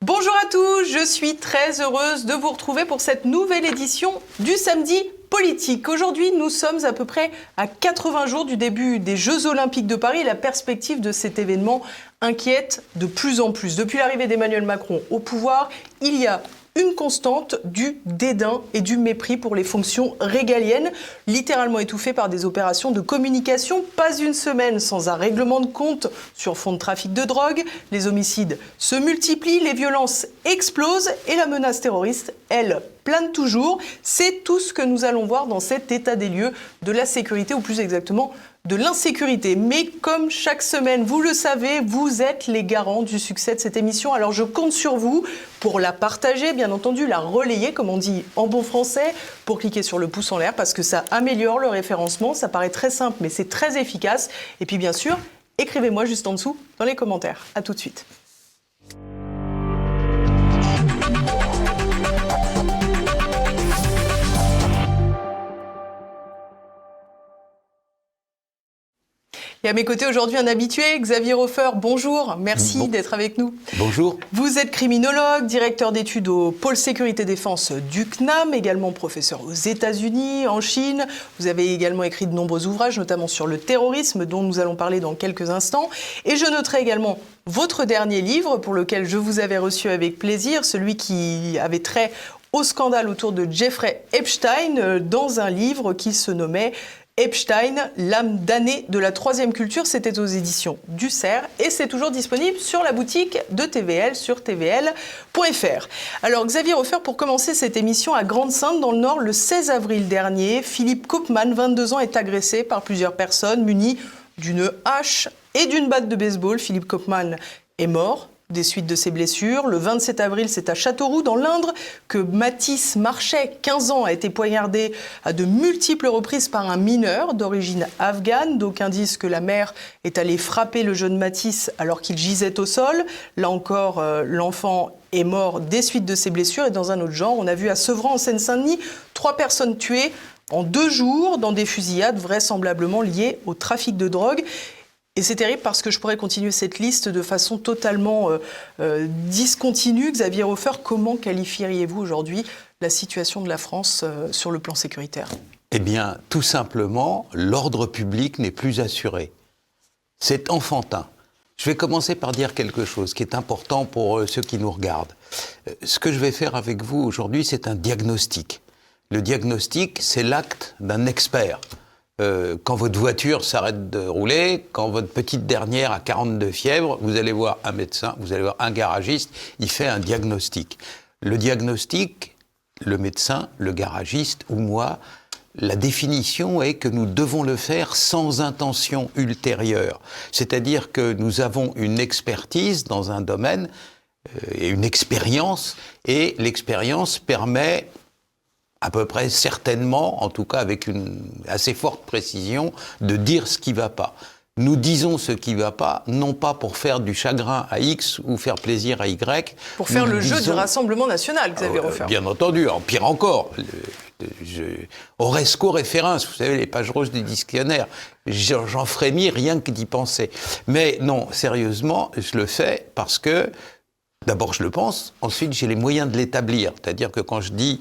Bonjour à tous, je suis très heureuse de vous retrouver pour cette nouvelle édition du Samedi Politique. Aujourd'hui, nous sommes à peu près à 80 jours du début des Jeux Olympiques de Paris et la perspective de cet événement inquiète de plus en plus. Depuis l'arrivée d'Emmanuel Macron au pouvoir, il y a une constante du dédain et du mépris pour les fonctions régaliennes, littéralement étouffées par des opérations de communication. Pas une semaine sans un règlement de compte sur fond de trafic de drogue. Les homicides se multiplient, les violences explosent et la menace terroriste, elle, plane toujours. C'est tout ce que nous allons voir dans cet état des lieux de la sécurité, ou plus exactement de l'insécurité. Mais comme chaque semaine, vous le savez, vous êtes les garants du succès de cette émission. Alors je compte sur vous pour la partager, bien entendu, la relayer, comme on dit en bon français, pour cliquer sur le pouce en l'air, parce que ça améliore le référencement. Ça paraît très simple, mais c'est très efficace. Et puis bien sûr, écrivez-moi juste en dessous dans les commentaires. À tout de suite. Et à mes côtés aujourd'hui, un habitué, Xavier Hofer. Bonjour, merci d'être avec nous. Bonjour. Vous êtes criminologue, directeur d'études au pôle sécurité défense du CNAM, également professeur aux États-Unis, en Chine. Vous avez également écrit de nombreux ouvrages, notamment sur le terrorisme, dont nous allons parler dans quelques instants. Et je noterai également votre dernier livre, pour lequel je vous avais reçu avec plaisir, celui qui avait trait au scandale autour de Jeffrey Epstein, dans un livre qui se nommait Epstein, l'âme damnée de la troisième culture. C'était aux éditions du Cerf et c'est toujours disponible sur la boutique de TVL sur tvl.fr. Alors Xavier Hofer, pour commencer cette émission à Grande-Synthe dans le Nord, le 16 avril dernier, Philippe Koopman, 22 ans, est agressé par plusieurs personnes munies d'une hache et d'une batte de baseball. Philippe Koopman est mort des suites de ses blessures. Le 27 avril, c'est à Châteauroux, dans l'Indre, que Mathis Marchais, 15 ans, a été poignardé à de multiples reprises par un mineur d'origine afghane. D'aucuns disent que la mère est allée frapper le jeune Mathis alors qu'il gisait au sol. Là encore, l'enfant est mort des suites de ses blessures. Et dans un autre genre, on a vu à Sevran, en Seine-Saint-Denis, 3 personnes tuées en 2 jours dans des fusillades vraisemblablement liées au trafic de drogue. Et c'est terrible parce que je pourrais continuer cette liste de façon totalement discontinue. Xavier Hofer, comment qualifieriez-vous aujourd'hui la situation de la France sur le plan sécuritaire ? Eh bien, tout simplement, l'ordre public n'est plus assuré. C'est enfantin. Je vais commencer par dire quelque chose qui est important pour ceux qui nous regardent. Ce que je vais faire avec vous aujourd'hui, c'est un diagnostic. Le diagnostic, c'est l'acte d'un expert. Quand votre voiture s'arrête de rouler, quand votre petite dernière a 42 fièvres, vous allez voir un médecin, vous allez voir un garagiste, il fait un diagnostic. Le diagnostic, le médecin, le garagiste ou moi, la définition est que nous devons le faire sans intention ultérieure. C'est-à-dire que nous avons une expertise dans un domaine et une expérience, et l'expérience permet à peu près certainement, en tout cas avec une assez forte précision, de dire ce qui ne va pas. Nous disons ce qui ne va pas, non pas pour faire du chagrin à X ou faire plaisir à Y. Pour faire le jeu du Rassemblement National, Xavier Hofer. Bien entendu, pire encore, Horresco référence, vous savez, les pages roses du dictionnaire, j'en frémis rien que d'y penser. Mais non, sérieusement, je le fais parce que d'abord, je le pense. Ensuite, j'ai les moyens de l'établir. C'est-à-dire que quand je dis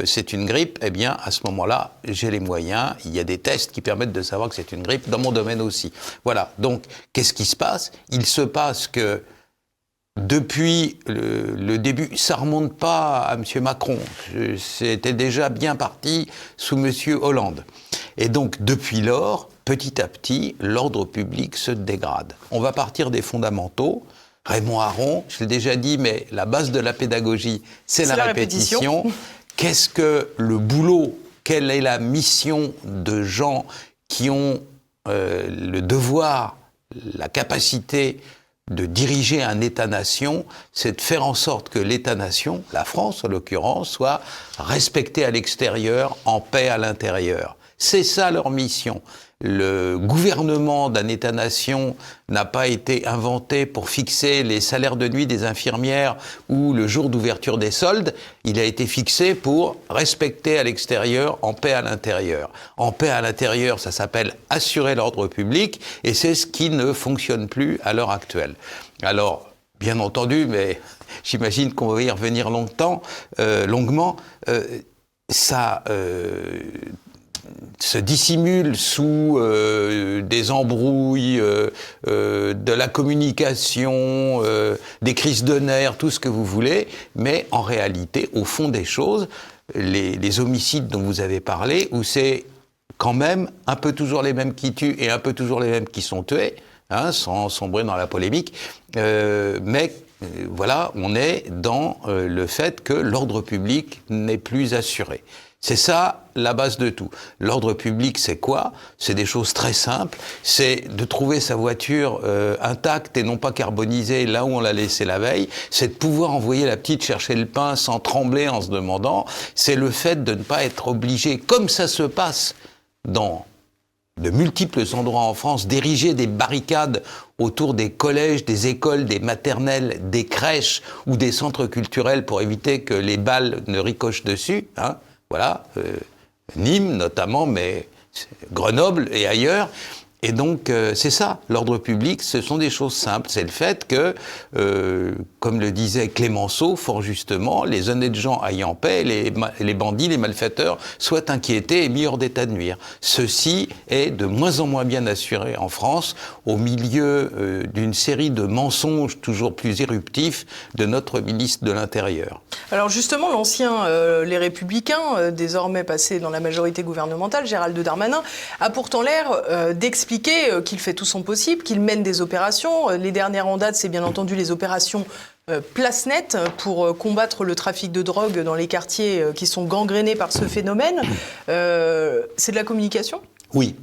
c'est une grippe, eh bien, à ce moment-là, j'ai les moyens. Il y a des tests qui permettent de savoir que c'est une grippe dans mon domaine aussi. Voilà. Donc, qu'est-ce qui se passe ? Il se passe que depuis le début, ça remonte pas à M. Macron. C'était déjà bien parti sous M. Hollande. Et donc, depuis lors, petit à petit, l'ordre public se dégrade. On va partir des fondamentaux. Raymond Aron, je l'ai déjà dit, mais la base de la pédagogie, c'est la répétition. Qu'est-ce que le boulot ? Quelle est la mission de gens qui ont le devoir, la capacité de diriger un État-nation ? C'est de faire en sorte que l'État-nation, la France en l'occurrence, soit respecté à l'extérieur, en paix à l'intérieur. C'est ça leur mission. Le gouvernement d'un État-nation n'a pas été inventé pour fixer les salaires de nuit des infirmières ou le jour d'ouverture des soldes. Il a été fixé pour respecter à l'extérieur, en paix à l'intérieur. En paix à l'intérieur, ça s'appelle assurer l'ordre public, et c'est ce qui ne fonctionne plus à l'heure actuelle. Alors, bien entendu, mais j'imagine qu'on va y revenir longuement, ça se dissimule sous des embrouilles, de la communication, des crises de nerfs, tout ce que vous voulez, mais en réalité, au fond des choses, les homicides dont vous avez parlé, où c'est quand même un peu toujours les mêmes qui tuent et un peu toujours les mêmes qui sont tués, hein, sans sombrer dans la polémique, mais voilà, on est dans le fait que l'ordre public n'est plus assuré. C'est ça la base de tout. L'ordre public, c'est quoi? C'est des choses très simples. C'est de trouver sa voiture intacte et non pas carbonisée là où on l'a laissée la veille. C'est de pouvoir envoyer la petite chercher le pain sans trembler en se demandant. C'est le fait de ne pas être obligé, comme ça se passe dans de multiples endroits en France, d'ériger des barricades autour des collèges, des écoles, des maternelles, des crèches ou des centres culturels pour éviter que les balles ne ricochent dessus, hein. Voilà, Nîmes notamment, mais Grenoble et ailleurs. Et donc, c'est ça, l'ordre public, ce sont des choses simples. C'est le fait que, comme le disait Clémenceau, fort justement, les honnêtes gens aillent en paix, les bandits, les malfaiteurs soient inquiétés et mis hors d'état de nuire. Ceci est de moins en moins bien assuré en France, au milieu d'une série de mensonges toujours plus éruptifs de notre ministre de l'Intérieur. Alors justement, l'ancien Les Républicains, désormais passé dans la majorité gouvernementale, Gérald Darmanin, a pourtant l'air d'expliquer qu'il fait tout son possible, qu'il mène des opérations. Les dernières en date, c'est bien entendu les opérations Place Nette pour combattre le trafic de drogue dans les quartiers qui sont gangrénés par ce phénomène. C'est de la communication ? Oui.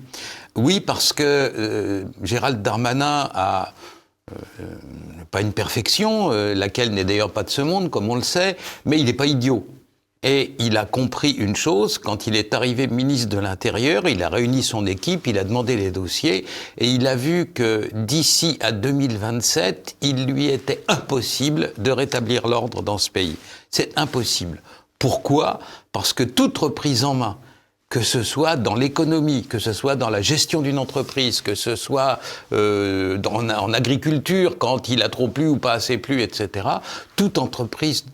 Oui, parce que Gérald Darmanin a pas une perfection, laquelle n'est d'ailleurs pas de ce monde, comme on le sait, mais il n'est pas idiot. Et il a compris une chose, quand il est arrivé ministre de l'Intérieur, il a réuni son équipe, il a demandé les dossiers, et il a vu que d'ici à 2027, il lui était impossible de rétablir l'ordre dans ce pays. C'est impossible. Pourquoi ? Parce que toute reprise en main, que ce soit dans l'économie, que ce soit dans la gestion d'une entreprise, que ce soit en agriculture, quand il a trop plu ou pas assez plu, etc., toute entreprise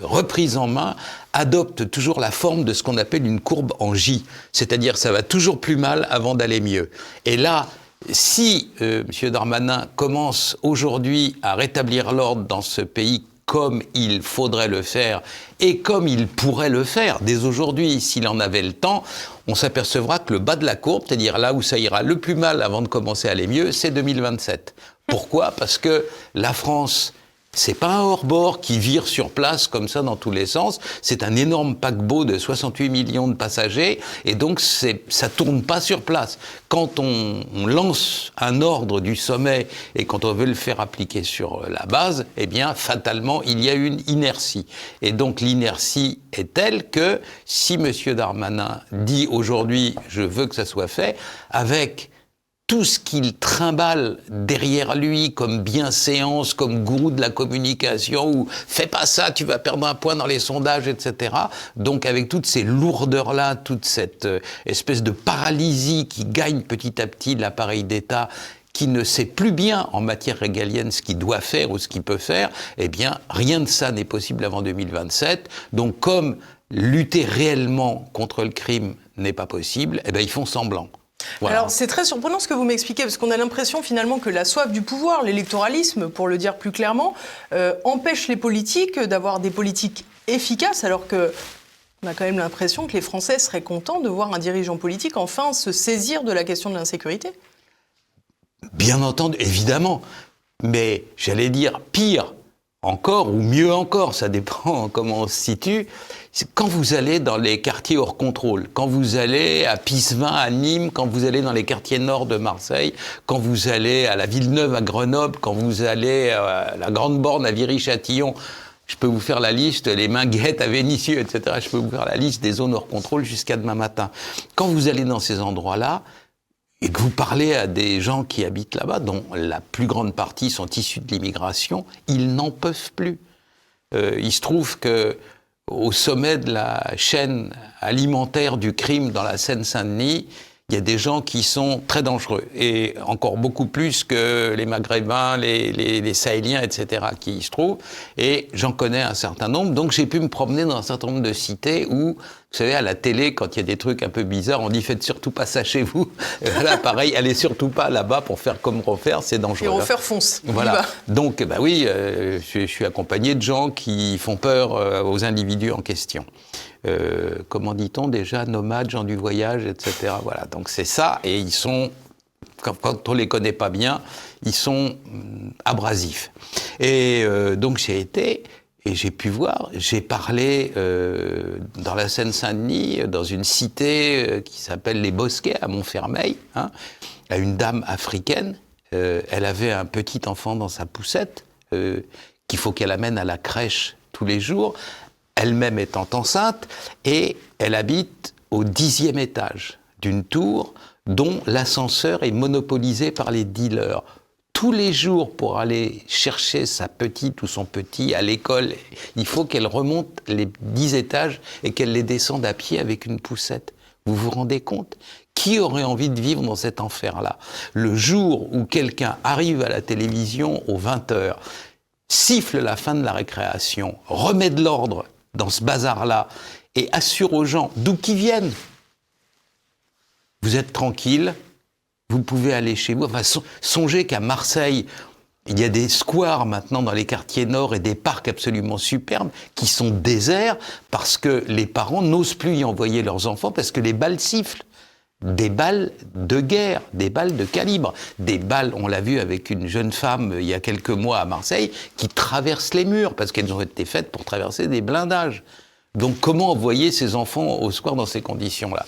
reprise en main adopte toujours la forme de ce qu'on appelle une courbe en J. C'est-à-dire ça va toujours plus mal avant d'aller mieux. Et là, si M. Darmanin commence aujourd'hui à rétablir l'ordre dans ce pays comme il faudrait le faire et comme il pourrait le faire dès aujourd'hui, s'il en avait le temps, on s'apercevra que le bas de la courbe, c'est-à-dire là où ça ira le plus mal avant de commencer à aller mieux, c'est 2027. Pourquoi ? Parce que la France, c'est pas un hors-bord qui vire sur place comme ça dans tous les sens, c'est un énorme paquebot de 68 millions de passagers et donc ça tourne pas sur place. Quand on lance un ordre du sommet et quand on veut le faire appliquer sur la base, eh bien fatalement il y a une inertie. Et donc l'inertie est telle que si M. Darmanin dit aujourd'hui je veux que ça soit fait, avec tout ce qu'il trimballe derrière lui comme bienséance, comme gourou de la communication, ou « fais pas ça, tu vas perdre un point dans les sondages », etc. Donc avec toutes ces lourdeurs-là, toute cette espèce de paralysie qui gagne petit à petit l'appareil d'État, qui ne sait plus bien en matière régalienne ce qu'il doit faire ou ce qu'il peut faire, eh bien rien de ça n'est possible avant 2027. Donc comme lutter réellement contre le crime n'est pas possible, eh bien ils font semblant. Voilà. Alors c'est très surprenant ce que vous m'expliquez, parce qu'on a l'impression finalement que la soif du pouvoir, l'électoralisme, pour le dire plus clairement, empêche les politiques d'avoir des politiques efficaces, alors que on a quand même l'impression que les Français seraient contents de voir un dirigeant politique enfin se saisir de la question de l'insécurité. Bien entendu, évidemment, mais j'allais dire pire encore, ou mieux encore, ça dépend comment on se situe, quand vous allez dans les quartiers hors contrôle, quand vous allez à Pisevin, à Nîmes, quand vous allez dans les quartiers nord de Marseille, quand vous allez à la Villeneuve, à Grenoble, quand vous allez à la Grande Borne, à Viry-Châtillon, je peux vous faire la liste, les Minguettes à Vénissieux, etc. Je peux vous faire la liste des zones hors contrôle jusqu'à demain matin. Quand vous allez dans ces endroits-là, et que vous parlez à des gens qui habitent là-bas, dont la plus grande partie sont issus de l'immigration, ils n'en peuvent plus. Il se trouve que au sommet de la chaîne alimentaire du crime dans la Seine-Saint-Denis, il y a des gens qui sont très dangereux, et encore beaucoup plus que les Maghrébins, les Sahéliens, etc., qui y se trouvent, et j'en connais un certain nombre, donc j'ai pu me promener dans un certain nombre de cités où, vous savez, à la télé, quand il y a des trucs un peu bizarres, on dit « faites surtout pas ça chez vous ». Là, pareil, allez surtout pas là-bas pour faire comme refaire, c'est dangereux. Et refaire fonce. Voilà. Donc, bah oui, je suis accompagné de gens qui font peur aux individus en question. Comment dit-on déjà, nomades, gens du voyage, etc. Voilà, donc c'est ça, et ils sont, quand on les connaît pas bien, ils sont abrasifs. Et donc j'ai été, et j'ai pu voir, j'ai parlé dans la Seine-Saint-Denis, dans une cité qui s'appelle Les Bosquets, à Montfermeil, hein, à une dame africaine. Elle avait un petit enfant dans sa poussette, qu'il faut qu'elle amène à la crèche tous les jours, elle-même étant enceinte, et elle habite au 10e étage d'une tour dont l'ascenseur est monopolisé par les dealers. Tous les jours, pour aller chercher sa petite ou son petit à l'école, il faut qu'elle remonte les 10 étages et qu'elle les descende à pied avec une poussette. Vous vous rendez compte ? Qui aurait envie de vivre dans cet enfer-là ? Le jour où quelqu'un arrive à la télévision aux 20h, siffle la fin de la récréation, remet de l'ordre dans ce bazar-là, et assure aux gens d'où qu'ils viennent. Vous êtes tranquille, vous pouvez aller chez vous. Enfin, songez qu'à Marseille, il y a des squares maintenant dans les quartiers nord et des parcs absolument superbes qui sont déserts parce que les parents n'osent plus y envoyer leurs enfants parce que les balles sifflent. Des balles de guerre, des balles de calibre, des balles, on l'a vu avec une jeune femme il y a quelques mois à Marseille, qui traverse les murs, parce qu'elles ont été faites pour traverser des blindages. Donc comment envoyer ces enfants au square dans ces conditions-là ?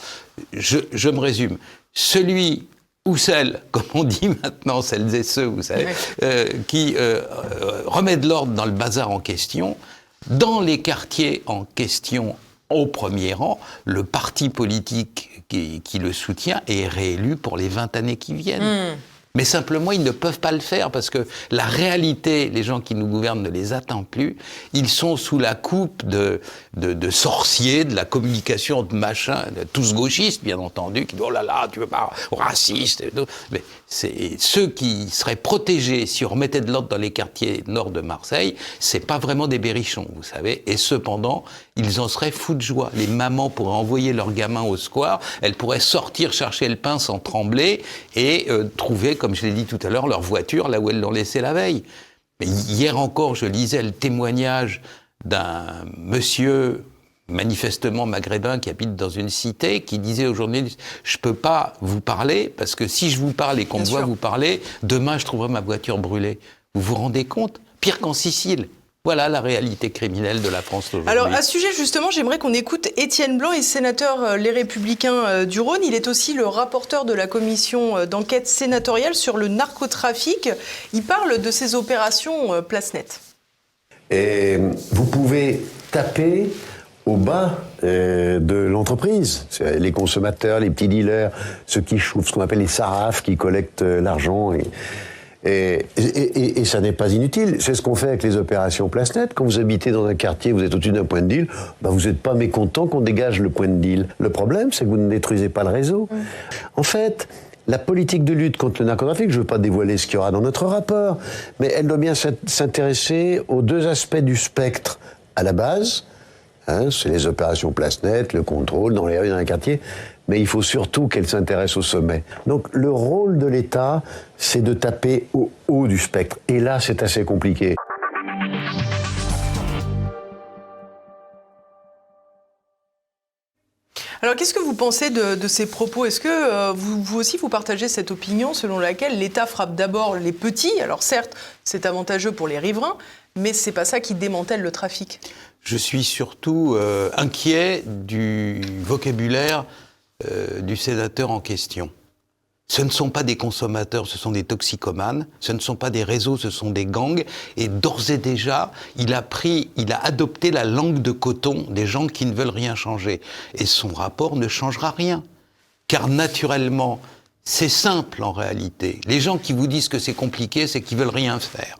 Je me résume. Celui ou celle, comme on dit maintenant, celles et ceux, vous savez, qui remet de l'ordre dans le bazar en question, dans les quartiers en question, au premier rang, le parti politique qui le soutient est réélu pour les 20 années qui viennent. Mais simplement, ils ne peuvent pas le faire parce que la réalité, les gens qui nous gouvernent ne les attendent plus. Ils sont sous la coupe de sorciers, de la communication de machins, tous gauchistes, bien entendu, qui disent « oh là là, tu veux pas, raciste ». Mais c'est ceux qui seraient protégés si on remettait de l'ordre dans les quartiers nord de Marseille, c'est pas vraiment des berrichons, vous savez. Et cependant, ils en seraient fous de joie. Les mamans pourraient envoyer leurs gamins au square, elles pourraient sortir chercher le pain sans trembler et trouver, comme je l'ai dit tout à l'heure, leur voiture là où elles l'ont laissée la veille. Mais hier encore, je lisais le témoignage d'un monsieur manifestement maghrébin qui habite dans une cité, qui disait aux journalistes « je peux pas vous parler, parce que si je vous parle et qu'on me voit vous parler, demain je trouverai ma voiture brûlée ». Vous vous rendez compte ? Pire qu'en Sicile. Voilà la réalité criminelle de la France aujourd'hui. Alors, à ce sujet, justement, j'aimerais qu'on écoute Étienne Blanc, et sénateur Les Républicains du Rhône. Il est aussi le rapporteur de la commission d'enquête sénatoriale sur le narcotrafic. Il parle de ces opérations Place Nette. Et vous pouvez taper au bas de l'entreprise. Les consommateurs, les petits dealers, ceux qui chauffent, ce qu'on appelle les sarrafs, qui collectent l'argent. Et ça n'est pas inutile. C'est ce qu'on fait avec les opérations Place Nette. Quand vous habitez dans un quartier, vous êtes au-dessus d'un point de deal, vous n'êtes pas mécontent qu'on dégage le point de deal. Le problème, c'est que vous ne détruisez pas le réseau. En fait, la politique de lutte contre le narcotrafic, je ne veux pas dévoiler ce qu'il y aura dans notre rapport, mais elle doit bien s'intéresser aux deux aspects du spectre. À la base, c'est les opérations Place Nette, le contrôle dans les rues, dans les quartiers, mais il faut surtout qu'elle s'intéresse au sommet. Donc le rôle de l'État, c'est de taper au haut du spectre. Et là, c'est assez compliqué. Alors, qu'est-ce que vous pensez de ces propos ? Est-ce que vous aussi, vous partagez cette opinion selon laquelle l'État frappe d'abord les petits ? Alors certes, c'est avantageux pour les riverains, mais c'est pas ça qui démantèle le trafic. Je suis surtout inquiet du vocabulaire du sénateur en question. Ce ne sont pas des consommateurs, ce sont des toxicomanes. Ce ne sont pas des réseaux, ce sont des gangs. Et d'ores et déjà, il a adopté la langue de coton des gens qui ne veulent rien changer. Et son rapport ne changera rien. Car naturellement, c'est simple en réalité. Les gens qui vous disent que c'est compliqué, c'est qu'ils veulent rien faire.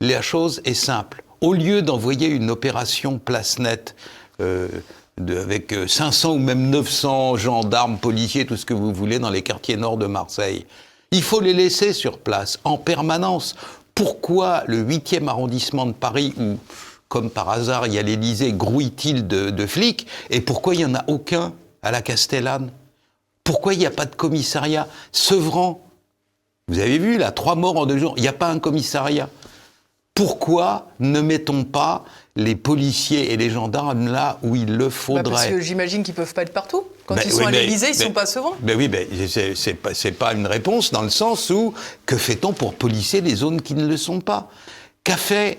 La chose est simple. Au lieu d'envoyer une opération Place Nette avec 500 ou même 900 gendarmes, policiers, tout ce que vous voulez, dans les quartiers nord de Marseille. Il faut les laisser sur place, en permanence. Pourquoi le 8e arrondissement de Paris, où, comme par hasard, il y a l'Élysée, grouille-t-il de flics, et pourquoi il n'y en a aucun à la Castellane? Pourquoi il n'y a pas de commissariat? Sevran, vous avez vu, là, 3 morts en 2 jours, il n'y a pas un commissariat. Pourquoi ne mettons pas les policiers et les gendarmes là où il le faudrait? Parce que j'imagine qu'ils ne peuvent pas être partout. Quand ils sont oui, à l'Élysée, ils ne sont pas souvent. Oui, c'est pas une réponse dans le sens où, que fait-on pour policier les zones qui ne le sont pas? Qu'a fait...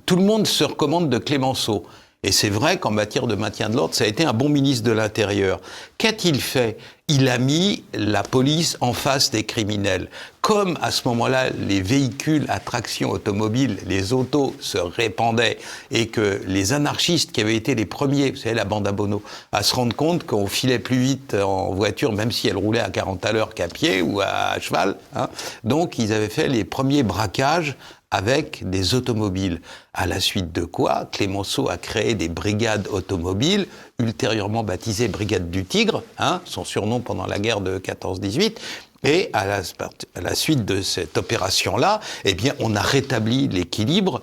Tout le monde se recommande de Clémenceau. Et c'est vrai qu'en matière de maintien de l'ordre, ça a été un bon ministre de l'Intérieur. Qu'a-t-il fait? Il a mis la police en face des criminels. Comme à ce moment-là, les véhicules à traction automobile, les autos se répandaient et que les anarchistes qui avaient été les premiers, vous savez, la bande à Bono, à se rendre compte qu'on filait plus vite en voiture, même si elle roulait à 40 à l'heure qu'à pied ou à cheval. Hein. Donc, ils avaient fait les premiers braquages avec des automobiles. À la suite de quoi, Clémenceau a créé des brigades automobiles, ultérieurement baptisées Brigades du Tigre, hein, son surnom pendant la guerre de 14-18. Et à la suite de cette opération-là, eh bien, on a rétabli l'équilibre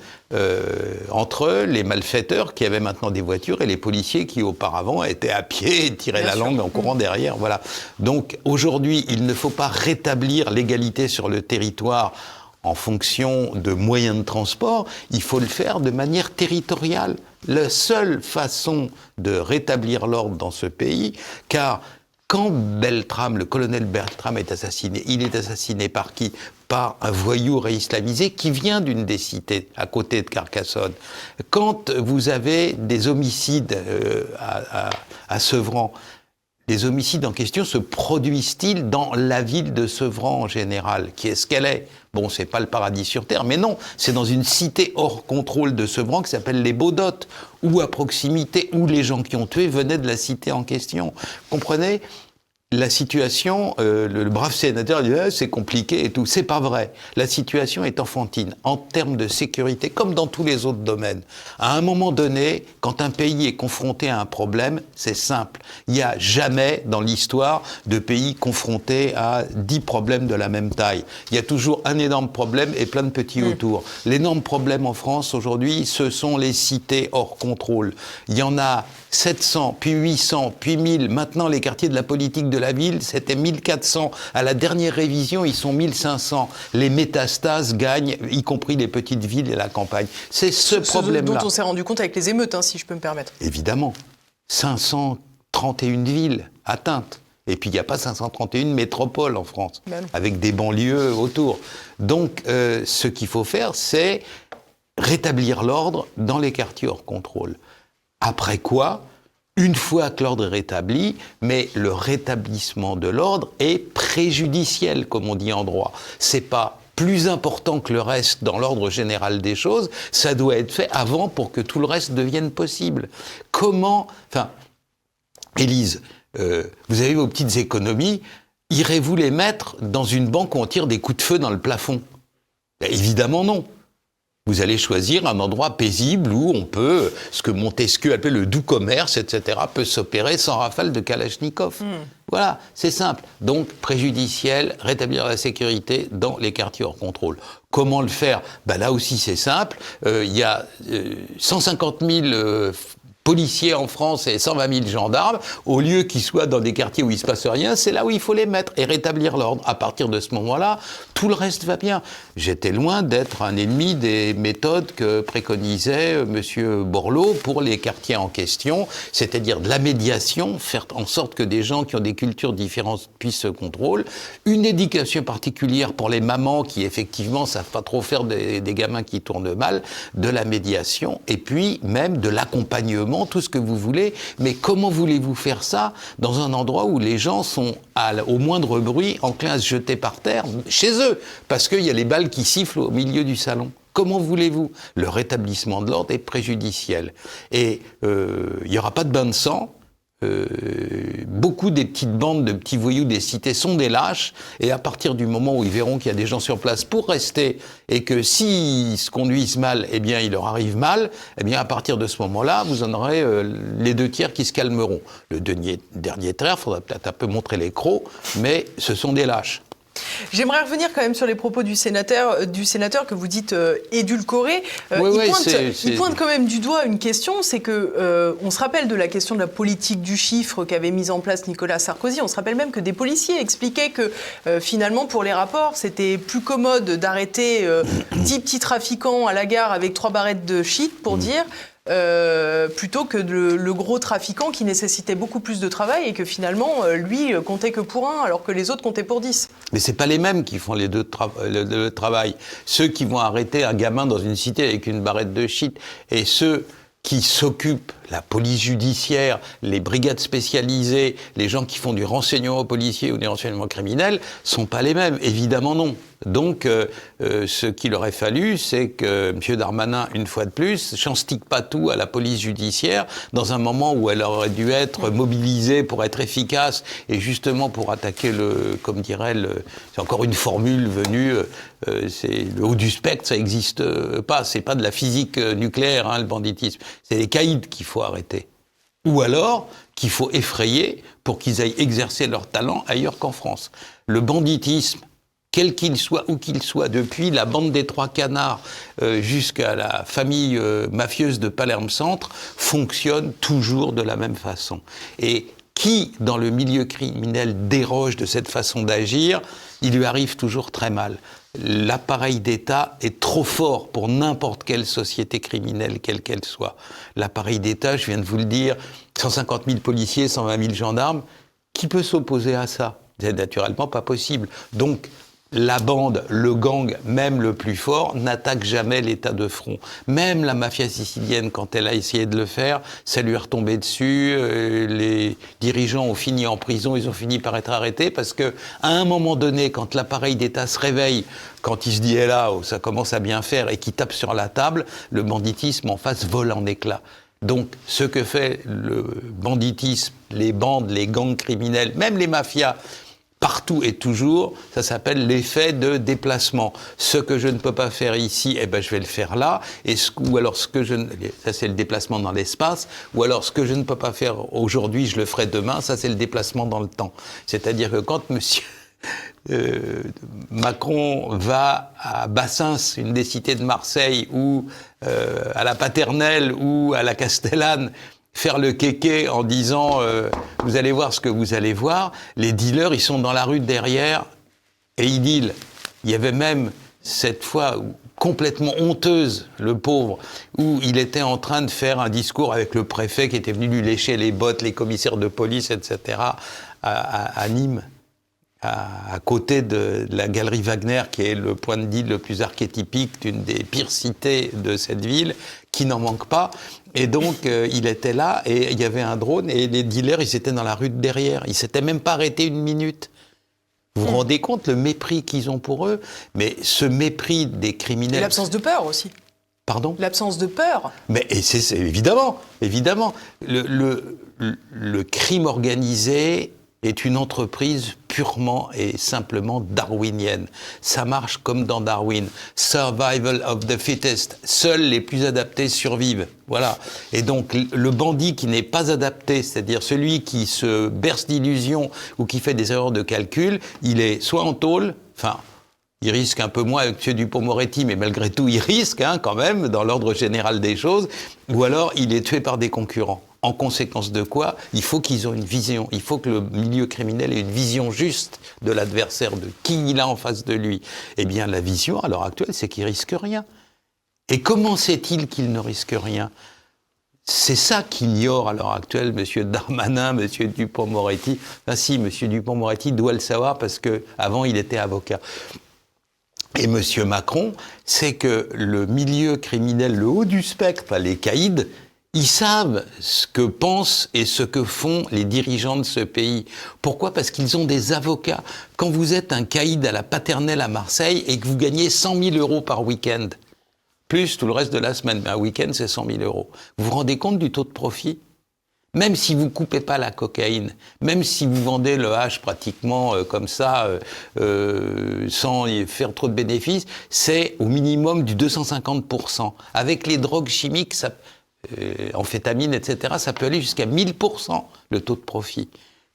entre les malfaiteurs qui avaient maintenant des voitures et les policiers qui auparavant étaient à pied et tiraient la langue en courant derrière. Voilà. Donc aujourd'hui, il ne faut pas rétablir l'égalité sur le territoire en fonction de moyens de transport, il faut le faire de manière territoriale. La seule façon de rétablir l'ordre dans ce pays, car quand Beltrame, le colonel Beltrame est assassiné, il est assassiné par qui? Par un voyou réislamisé qui vient d'une des cités à côté de Carcassonne. Quand vous avez des homicides à Sevran, les homicides en question se produisent-ils dans la ville de Sevran en général? Qui est-ce qu'elle est? Bon, c'est pas le paradis sur terre, mais non, c'est dans une cité hors contrôle de Sevran qui s'appelle les Baudottes, où à proximité, où les gens qui ont tué venaient de la cité en question. Comprenez? La situation, le brave sénateur dit c'est compliqué et tout. C'est pas vrai. La situation est enfantine en termes de sécurité, comme dans tous les autres domaines. À un moment donné, quand un pays est confronté à un problème, c'est simple. Il n'y a jamais dans l'histoire de pays confrontés à 10 problèmes de la même taille. Il y a toujours un énorme problème et plein de petits autour. L'énorme problème en France aujourd'hui, ce sont les cités hors contrôle. Il y en a 700, puis 800, puis 1000. Maintenant, les quartiers de la politique de la ville, c'était 1400. À la dernière révision, ils sont 1500. Les métastases gagnent, y compris les petites villes et la campagne. C'est ce problème-là. Dont on s'est rendu compte avec les émeutes, hein, si je peux me permettre. Évidemment. 531 villes atteintes. Et puis, il n'y a pas 531 métropoles en France, avec des banlieues autour. Donc, ce qu'il faut faire, c'est rétablir l'ordre dans les quartiers hors contrôle. Après quoi, une fois que l'ordre est rétabli, mais le rétablissement de l'ordre est préjudiciel, comme on dit en droit. C'est pas plus important que le reste dans l'ordre général des choses, ça doit être fait avant pour que tout le reste devienne possible. Comment... Enfin, Élise, vous avez vos petites économies, irez-vous les mettre dans une banque où on tire des coups de feu dans le plafond? Ben, évidemment non. Vous allez choisir un endroit paisible où on peut, ce que Montesquieu appelait le doux commerce, etc., peut s'opérer sans rafale de Kalachnikov. Voilà, c'est simple. Donc, préjudiciel, rétablir la sécurité dans les quartiers hors contrôle. Comment le faire? Ben là aussi, c'est simple. Il y a 150 000 policiers en France et 120 000 gendarmes, au lieu qu'ils soient dans des quartiers où il ne se passe rien, c'est là où il faut les mettre et rétablir l'ordre. À partir de ce moment-là, tout le reste va bien. J'étais loin d'être un ennemi des méthodes que préconisait M. Borloo pour les quartiers en question, c'est-à-dire de la médiation, faire en sorte que des gens qui ont des cultures différentes puissent se contrôler, une éducation particulière pour les mamans qui, effectivement, ne savent pas trop faire des gamins qui tournent mal, de la médiation, et puis même de l'accompagnement, tout ce que vous voulez, mais comment voulez-vous faire ça dans un endroit où les gens sont, au moindre bruit, enclins à se jeter par terre, chez eux, parce qu'il y a les balles qui sifflent au milieu du salon? Comment voulez-vous? Le rétablissement de l'ordre est préjudiciel. Et il n'y aura pas de bain de sang, beaucoup des petites bandes de petits voyous des cités sont des lâches, et à partir du moment où ils verront qu'il y a des gens sur place pour rester, et que s'ils se conduisent mal, eh bien il leur arrive mal, eh bien à partir de ce moment-là, vous en aurez les 2 tiers qui se calmeront. Le dernier tiers, il faudra peut-être un peu montrer les crocs, mais ce sont des lâches. J'aimerais revenir quand même sur les propos du sénateur que vous dites édulcoré. Il pointe quand même du doigt une question, c'est que on se rappelle de la question de la politique du chiffre qu'avait mise en place Nicolas Sarkozy. On se rappelle même que des policiers expliquaient que finalement pour les rapports, c'était plus commode d'arrêter 10 petits trafiquants à la gare avec 3 barrettes de shit pour dire. Plutôt que le gros trafiquant qui nécessitait beaucoup plus de travail et que finalement, lui, comptait que pour 1, alors que les autres comptaient pour 10. Mais c'est pas les mêmes qui font les deux le travail. Ceux qui vont arrêter un gamin dans une cité avec une barrette de shit et ceux qui s'occupent, la police judiciaire, les brigades spécialisées, les gens qui font du renseignement policier ou du renseignement criminel, sont pas les mêmes, évidemment non. Donc, ce qu'il aurait fallu, c'est que M. Darmanin, une fois de plus, chanstique pas tout à la police judiciaire dans un moment où elle aurait dû être mobilisée pour être efficace et justement pour attaquer comme dirait c'est encore une formule venue, c'est le haut du spectre, ça existe pas, c'est pas de la physique nucléaire, le banditisme, c'est les caïds qu'il faut arrêter. Ou alors qu'il faut effrayer pour qu'ils aillent exercer leur talent ailleurs qu'en France. Le banditisme, quel qu'il soit, où qu'il soit, depuis la bande des 3 canards jusqu'à la famille mafieuse de Palerme Centre, fonctionne toujours de la même façon. Et qui, dans le milieu criminel, déroge de cette façon d'agir, il lui arrive toujours très mal. L'appareil d'État est trop fort pour n'importe quelle société criminelle, quelle qu'elle soit. L'appareil d'État, je viens de vous le dire, 150 000 policiers, 120 000 gendarmes, qui peut s'opposer à ça ? C'est naturellement pas possible. Donc, la bande, le gang, même le plus fort, n'attaque jamais l'État de front. Même la mafia sicilienne, quand elle a essayé de le faire, ça lui est retombé dessus. Les dirigeants ont fini en prison, ils ont fini par être arrêtés parce que, à un moment donné, quand l'appareil d'État se réveille, quand il se dit, là, ça commence à bien faire et qu'il tape sur la table, le banditisme en face vole en éclats. Donc, ce que fait le banditisme, les bandes, les gangs criminels, même les mafias, partout et toujours, ça s'appelle l'effet de déplacement. Ce que je ne peux pas faire ici, je vais le faire là. Ça c'est le déplacement dans l'espace. Ou alors ce que je ne peux pas faire aujourd'hui, je le ferai demain. Ça c'est le déplacement dans le temps. C'est-à-dire que quand monsieur Macron va à Bassins, une des cités de Marseille, ou à la Paternelle, ou à la Castellane, faire le kéké en disant vous allez voir ce que vous allez voir, les dealers, ils sont dans la rue derrière et ils dealent. Il y avait même cette fois complètement honteuse, le pauvre, où il était en train de faire un discours avec le préfet qui était venu lui lécher les bottes, les commissaires de police, etc., à Nîmes, à côté de la galerie Wagner, qui est le point de deal le plus archétypique d'une des pires cités de cette ville, qui n'en manque pas. Et donc, il était là, et il y avait un drone, et les dealers, ils étaient dans la rue de derrière. Ils ne s'étaient même pas arrêtés une minute. Vous vous rendez compte le mépris qu'ils ont pour eux? Mais ce mépris des criminels... Et l'absence de peur aussi. Pardon? L'absence de peur. Mais c'est évidemment. Le crime organisé est une entreprise purement et simplement darwinienne. Ça marche comme dans Darwin. Survival of the fittest. Seuls les plus adaptés survivent. Voilà. Et donc, le bandit qui n'est pas adapté, c'est-à-dire celui qui se berce d'illusions ou qui fait des erreurs de calcul, il est soit en tôle, il risque un peu moins avec M. Dupond-Moretti, mais malgré tout, il risque quand même, dans l'ordre général des choses, ou alors il est tué par des concurrents. En conséquence de quoi, il faut qu'ils aient une vision, il faut que le milieu criminel ait une vision juste de l'adversaire, de qui il a en face de lui. Eh bien, la vision, à l'heure actuelle, c'est qu'il risque rien. Et comment sait-il qu'il ne risque rien ? C'est ça qu'ignore à l'heure actuelle M. Darmanin, M. Dupond-Moretti. Si, M. Dupond-Moretti doit le savoir parce qu'avant, il était avocat. Et M. Macron, c'est que le milieu criminel, le haut du spectre, les caïds, ils savent ce que pensent et ce que font les dirigeants de ce pays. Pourquoi ? Parce qu'ils ont des avocats. Quand vous êtes un caïd à la Paternelle à Marseille et que vous gagnez 100 000 euros par week-end, plus tout le reste de la semaine, mais un week-end c'est 100 000 euros, vous vous rendez compte du taux de profit ? Même si vous coupez pas la cocaïne, même si vous vendez le hash pratiquement comme ça, sans y faire trop de bénéfices, c'est au minimum du 250%. Avec les drogues chimiques, amphétamines, etc., ça peut aller jusqu'à 1000% le taux de profit.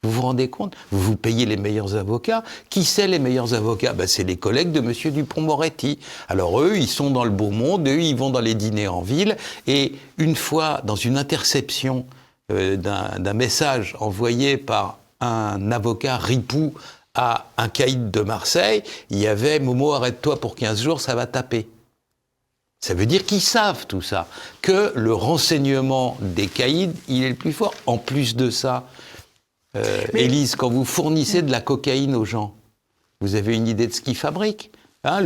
Vous vous rendez compte? Vous payez les meilleurs avocats. Qui c'est les meilleurs avocats? C'est les collègues de Monsieur Dupond-Moretti. Alors eux, ils sont dans le beau monde, eux, ils vont dans les dîners en ville. Et une fois, dans une interception d'un message envoyé par un avocat ripou à un caïd de Marseille, il y avait « Momo, arrête-toi pour 15 jours, ça va taper ». Ça veut dire qu'ils savent tout ça, que le renseignement des caïds, il est le plus fort. En plus de ça, Élise, quand vous fournissez de la cocaïne aux gens, vous avez une idée de ce qu'ils fabriquent, hein,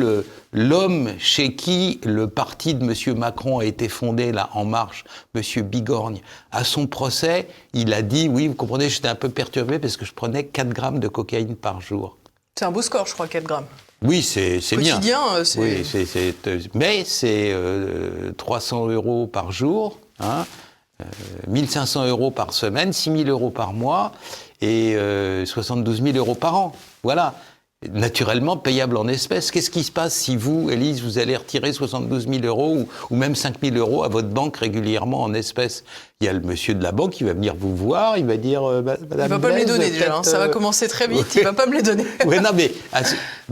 l'homme chez qui le parti de M. Macron a été fondé, là, En Marche, M. Bigorgne, à son procès, il a dit, oui, vous comprenez, j'étais un peu perturbé parce que je prenais 4 grammes de cocaïne par jour. C'est un beau score, je crois, 4 grammes. Oui, c'est bien. Quotidien, c'est... Oui, mais c'est 300 € par jour, hein, 1500 € par semaine, 6 000 € par mois et 72 000 € par an. Voilà. Naturellement payable en espèces. Qu'est-ce qui se passe si vous, Élise, vous allez retirer 72 000 € ou même 5 000 € à votre banque régulièrement en espèces? Il y a le monsieur de la banque qui va venir vous voir, il va dire Madame il va pas me les donner déjà, hein, ça va commencer très vite, il va pas me les donner. Oui, non, mais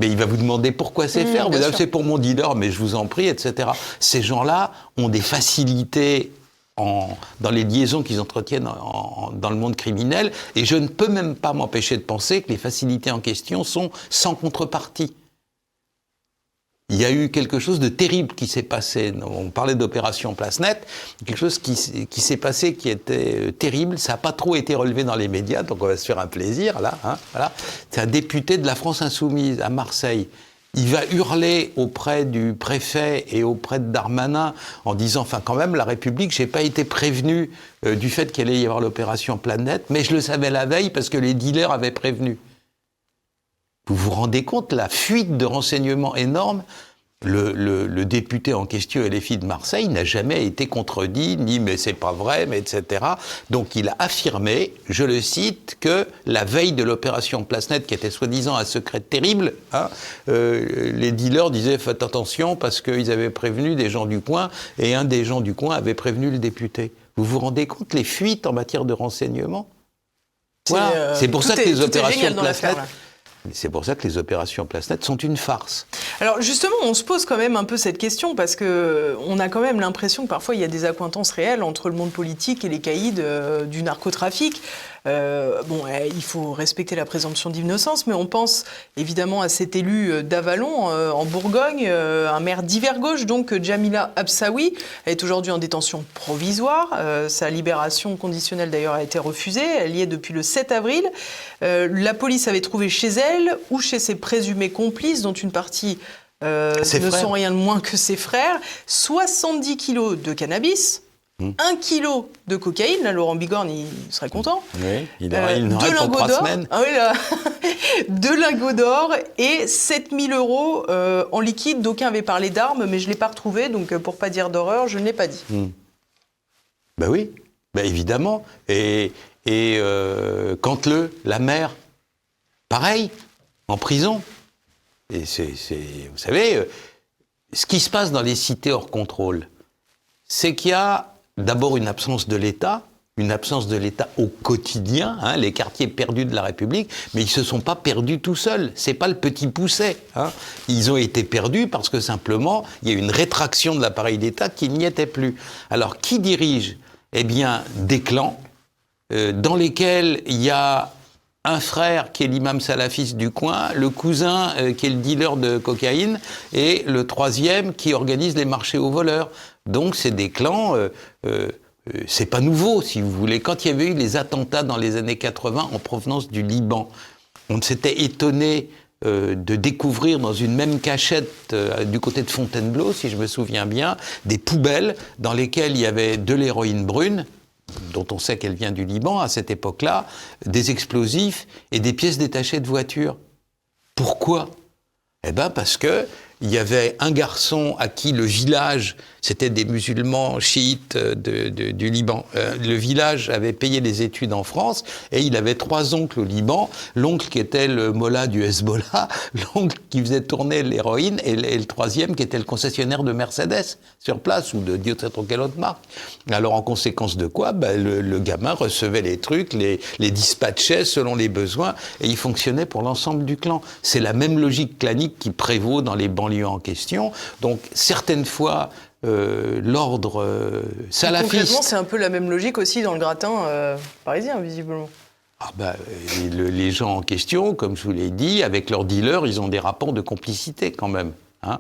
il va vous demander pourquoi c'est faire. Vous c'est pour mon dealer, mais je vous en prie, etc. Ces gens-là ont des facilités dans les liaisons qu'ils entretiennent dans le monde criminel, et je ne peux même pas m'empêcher de penser que les facilités en question sont sans contrepartie. Il y a eu quelque chose de terrible qui s'est passé. On parlait d'opération Place Nette, quelque chose qui s'est passé qui était terrible. Ça n'a pas trop été relevé dans les médias, donc on va se faire un plaisir, là. Hein, voilà. C'est un député de la France Insoumise à Marseille. Il va hurler auprès du préfet et auprès de Darmanin en disant, enfin quand même, la République, j'ai pas été prévenu du fait qu'il allait y avoir l'opération Place Nette, mais je le savais la veille parce que les dealers avaient prévenu. Vous vous rendez compte, la fuite de renseignements énorme? Le député en question, LFI de Marseille, n'a jamais été contredit, ni mais c'est pas vrai, mais etc. Donc il a affirmé, je le cite, que la veille de l'opération Place Nette, qui était soi-disant un secret terrible, hein, les dealers disaient faites attention parce qu'ils avaient prévenu des gens du coin, et un des gens du coin avait prévenu le député. Vous vous rendez compte les fuites en matière de renseignement? Voilà. C'est pour ça que les opérations Place Nette... C'est pour ça que les opérations Place Nette sont une farce. Alors justement, on se pose quand même un peu cette question parce que on a quand même l'impression que parfois il y a des accointances réelles entre le monde politique et les caïds du narcotrafic. Il faut respecter la présomption d'innocence, mais on pense évidemment à cet élu d'Avallon, en Bourgogne, un maire d'hiver gauche, donc Jamila Absaoui. Elle est aujourd'hui en détention provisoire. Sa libération conditionnelle d'ailleurs a été refusée. Elle y est depuis le 7 avril. La police avait trouvé chez elle ou chez ses présumés complices, dont une partie ne sont rien de moins que ses frères, 70 kilos de cannabis, 1 kilo de cocaïne, là Laurent Bigorgne il serait content. Oui, il n'aurait pour 3 semaines. Ah oui, là. 2 lingots d'or et 7 000 € en liquide. D'aucuns avaient parlé d'armes, mais je ne l'ai pas retrouvé, donc pour pas dire d'horreur, je ne l'ai pas dit. Ben oui, évidemment. Et Canteleu, la mère, pareil, en prison. Et vous savez, ce qui se passe dans les cités hors contrôle, c'est qu'il y a d'abord une absence de l'État au quotidien, hein, les quartiers perdus de la République, mais ils ne se sont pas perdus tout seuls. C'est pas le petit Pousset. Hein. Ils ont été perdus parce que simplement, il y a une rétraction de l'appareil d'État qui n'y était plus. Alors, qui dirige? Eh bien, des clans dans lesquels il y a un frère qui est l'imam salafiste du coin, le cousin qui est le dealer de cocaïne, et le troisième qui organise les marchés aux voleurs. Donc c'est des clans, c'est pas nouveau si vous voulez. Quand il y avait eu les attentats dans les années 80 en provenance du Liban, on s'était étonné de découvrir dans une même cachette du côté de Fontainebleau, si je me souviens bien, des poubelles dans lesquelles il y avait de l'héroïne brune, dont on sait qu'elle vient du Liban à cette époque-là, des explosifs et des pièces détachées de voitures. Pourquoi ? Eh bien parce que il y avait un garçon à qui le village, c'était des musulmans chiites du Liban, le village avait payé les études en France et il avait 3 oncles au Liban, l'oncle qui était le mollah du Hezbollah, l'oncle qui faisait tourner l'héroïne et le troisième qui était le concessionnaire de Mercedes sur place ou de Dieu sait trop quelle autre marque. Alors en conséquence de quoi, le gamin recevait les trucs, les dispatchait selon les besoins et il fonctionnait pour l'ensemble du clan. C'est la même logique clanique qui prévaut dans les banlieues en question. Donc certaines fois, l'ordre salafiste... Concrètement, c'est un peu la même logique aussi dans le gratin parisien, visiblement. Les gens en question, comme je vous l'ai dit, avec leurs dealers, ils ont des rapports de complicité quand même. Hein.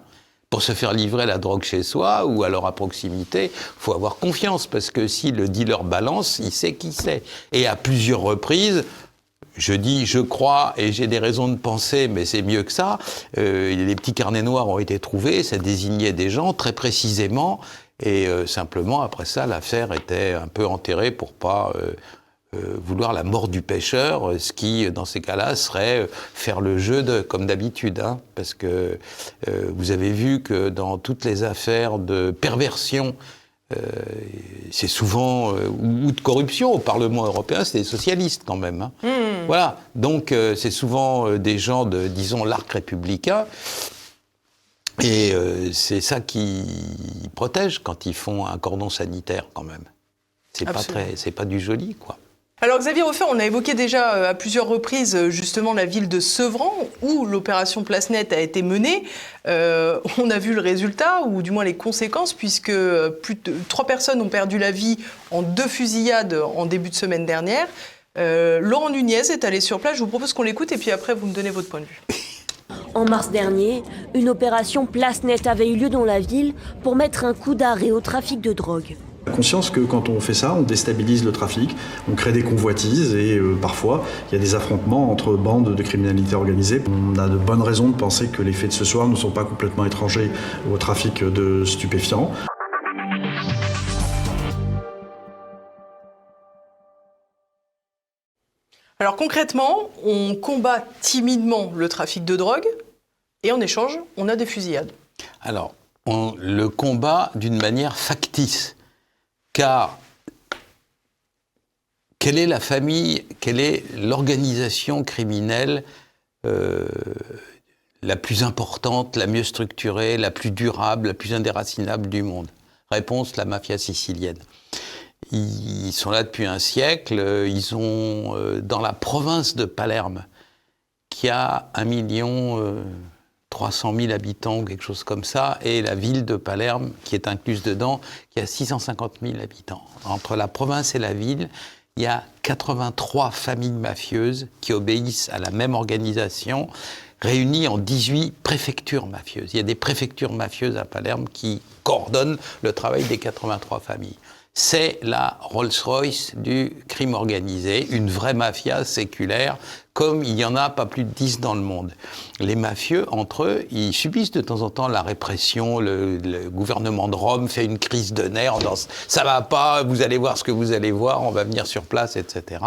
Pour se faire livrer la drogue chez soi ou alors à proximité, il faut avoir confiance parce que si le dealer balance, il sait qui c'est. Et à plusieurs reprises, je dis, je crois, et j'ai des raisons de penser, mais c'est mieux que ça, les petits carnets noirs ont été trouvés, ça désignait des gens très précisément, et simplement, après ça, l'affaire était un peu enterrée pour pas vouloir la mort du pêcheur, ce qui, dans ces cas-là, serait faire le jeu comme d'habitude, hein, parce que vous avez vu que dans toutes les affaires de perversion, c'est souvent, ou de corruption au Parlement européen, c'est des socialistes quand même. Hein. Voilà, donc c'est souvent des gens de, disons, l'arc républicain, et c'est ça qui protège quand ils font un cordon sanitaire quand même. C'est pas du joli, quoi. Alors Xavier Hofer, on a évoqué déjà à plusieurs reprises justement la ville de Sevran où l'opération Place Nette a été menée. On a vu le résultat, ou du moins les conséquences, puisque plus de 3 personnes ont perdu la vie en 2 fusillades en début de semaine dernière. Laurent Nunez est allé sur place, je vous propose qu'on l'écoute et puis après vous me donnez votre point de vue. En mars dernier, une opération Place Nette avait eu lieu dans la ville pour mettre un coup d'arrêt au trafic de drogue. Conscience que quand on fait ça, on déstabilise le trafic, on crée des convoitises et parfois il y a des affrontements entre bandes de criminalité organisée. On a de bonnes raisons de penser que les faits de ce soir ne sont pas complètement étrangers au trafic de stupéfiants. Alors concrètement, on combat timidement le trafic de drogue et en échange, on a des fusillades. Alors, on le combat d'une manière factice. Car quelle est la famille, quelle est l'organisation criminelle la plus importante, la mieux structurée, la plus durable, la plus indéracinable du monde? Réponse, la mafia sicilienne. Ils sont là depuis un siècle, ils ont, dans la province de Palerme, qui a 1,3 million habitants ou quelque chose comme ça, et la ville de Palerme, qui est incluse dedans, qui a 650 000 habitants. Entre la province et la ville, il y a 83 familles mafieuses qui obéissent à la même organisation, réunies en 18 préfectures mafieuses. Il y a des préfectures mafieuses à Palerme qui coordonnent le travail des 83 familles. C'est la Rolls-Royce du crime organisé, une vraie mafia séculaire, comme il y en a pas plus de 10 dans le monde. Les mafieux, entre eux, ils subissent de temps en temps la répression, le gouvernement de Rome fait une crise de nerfs, ça va pas, vous allez voir ce que vous allez voir, on va venir sur place, etc.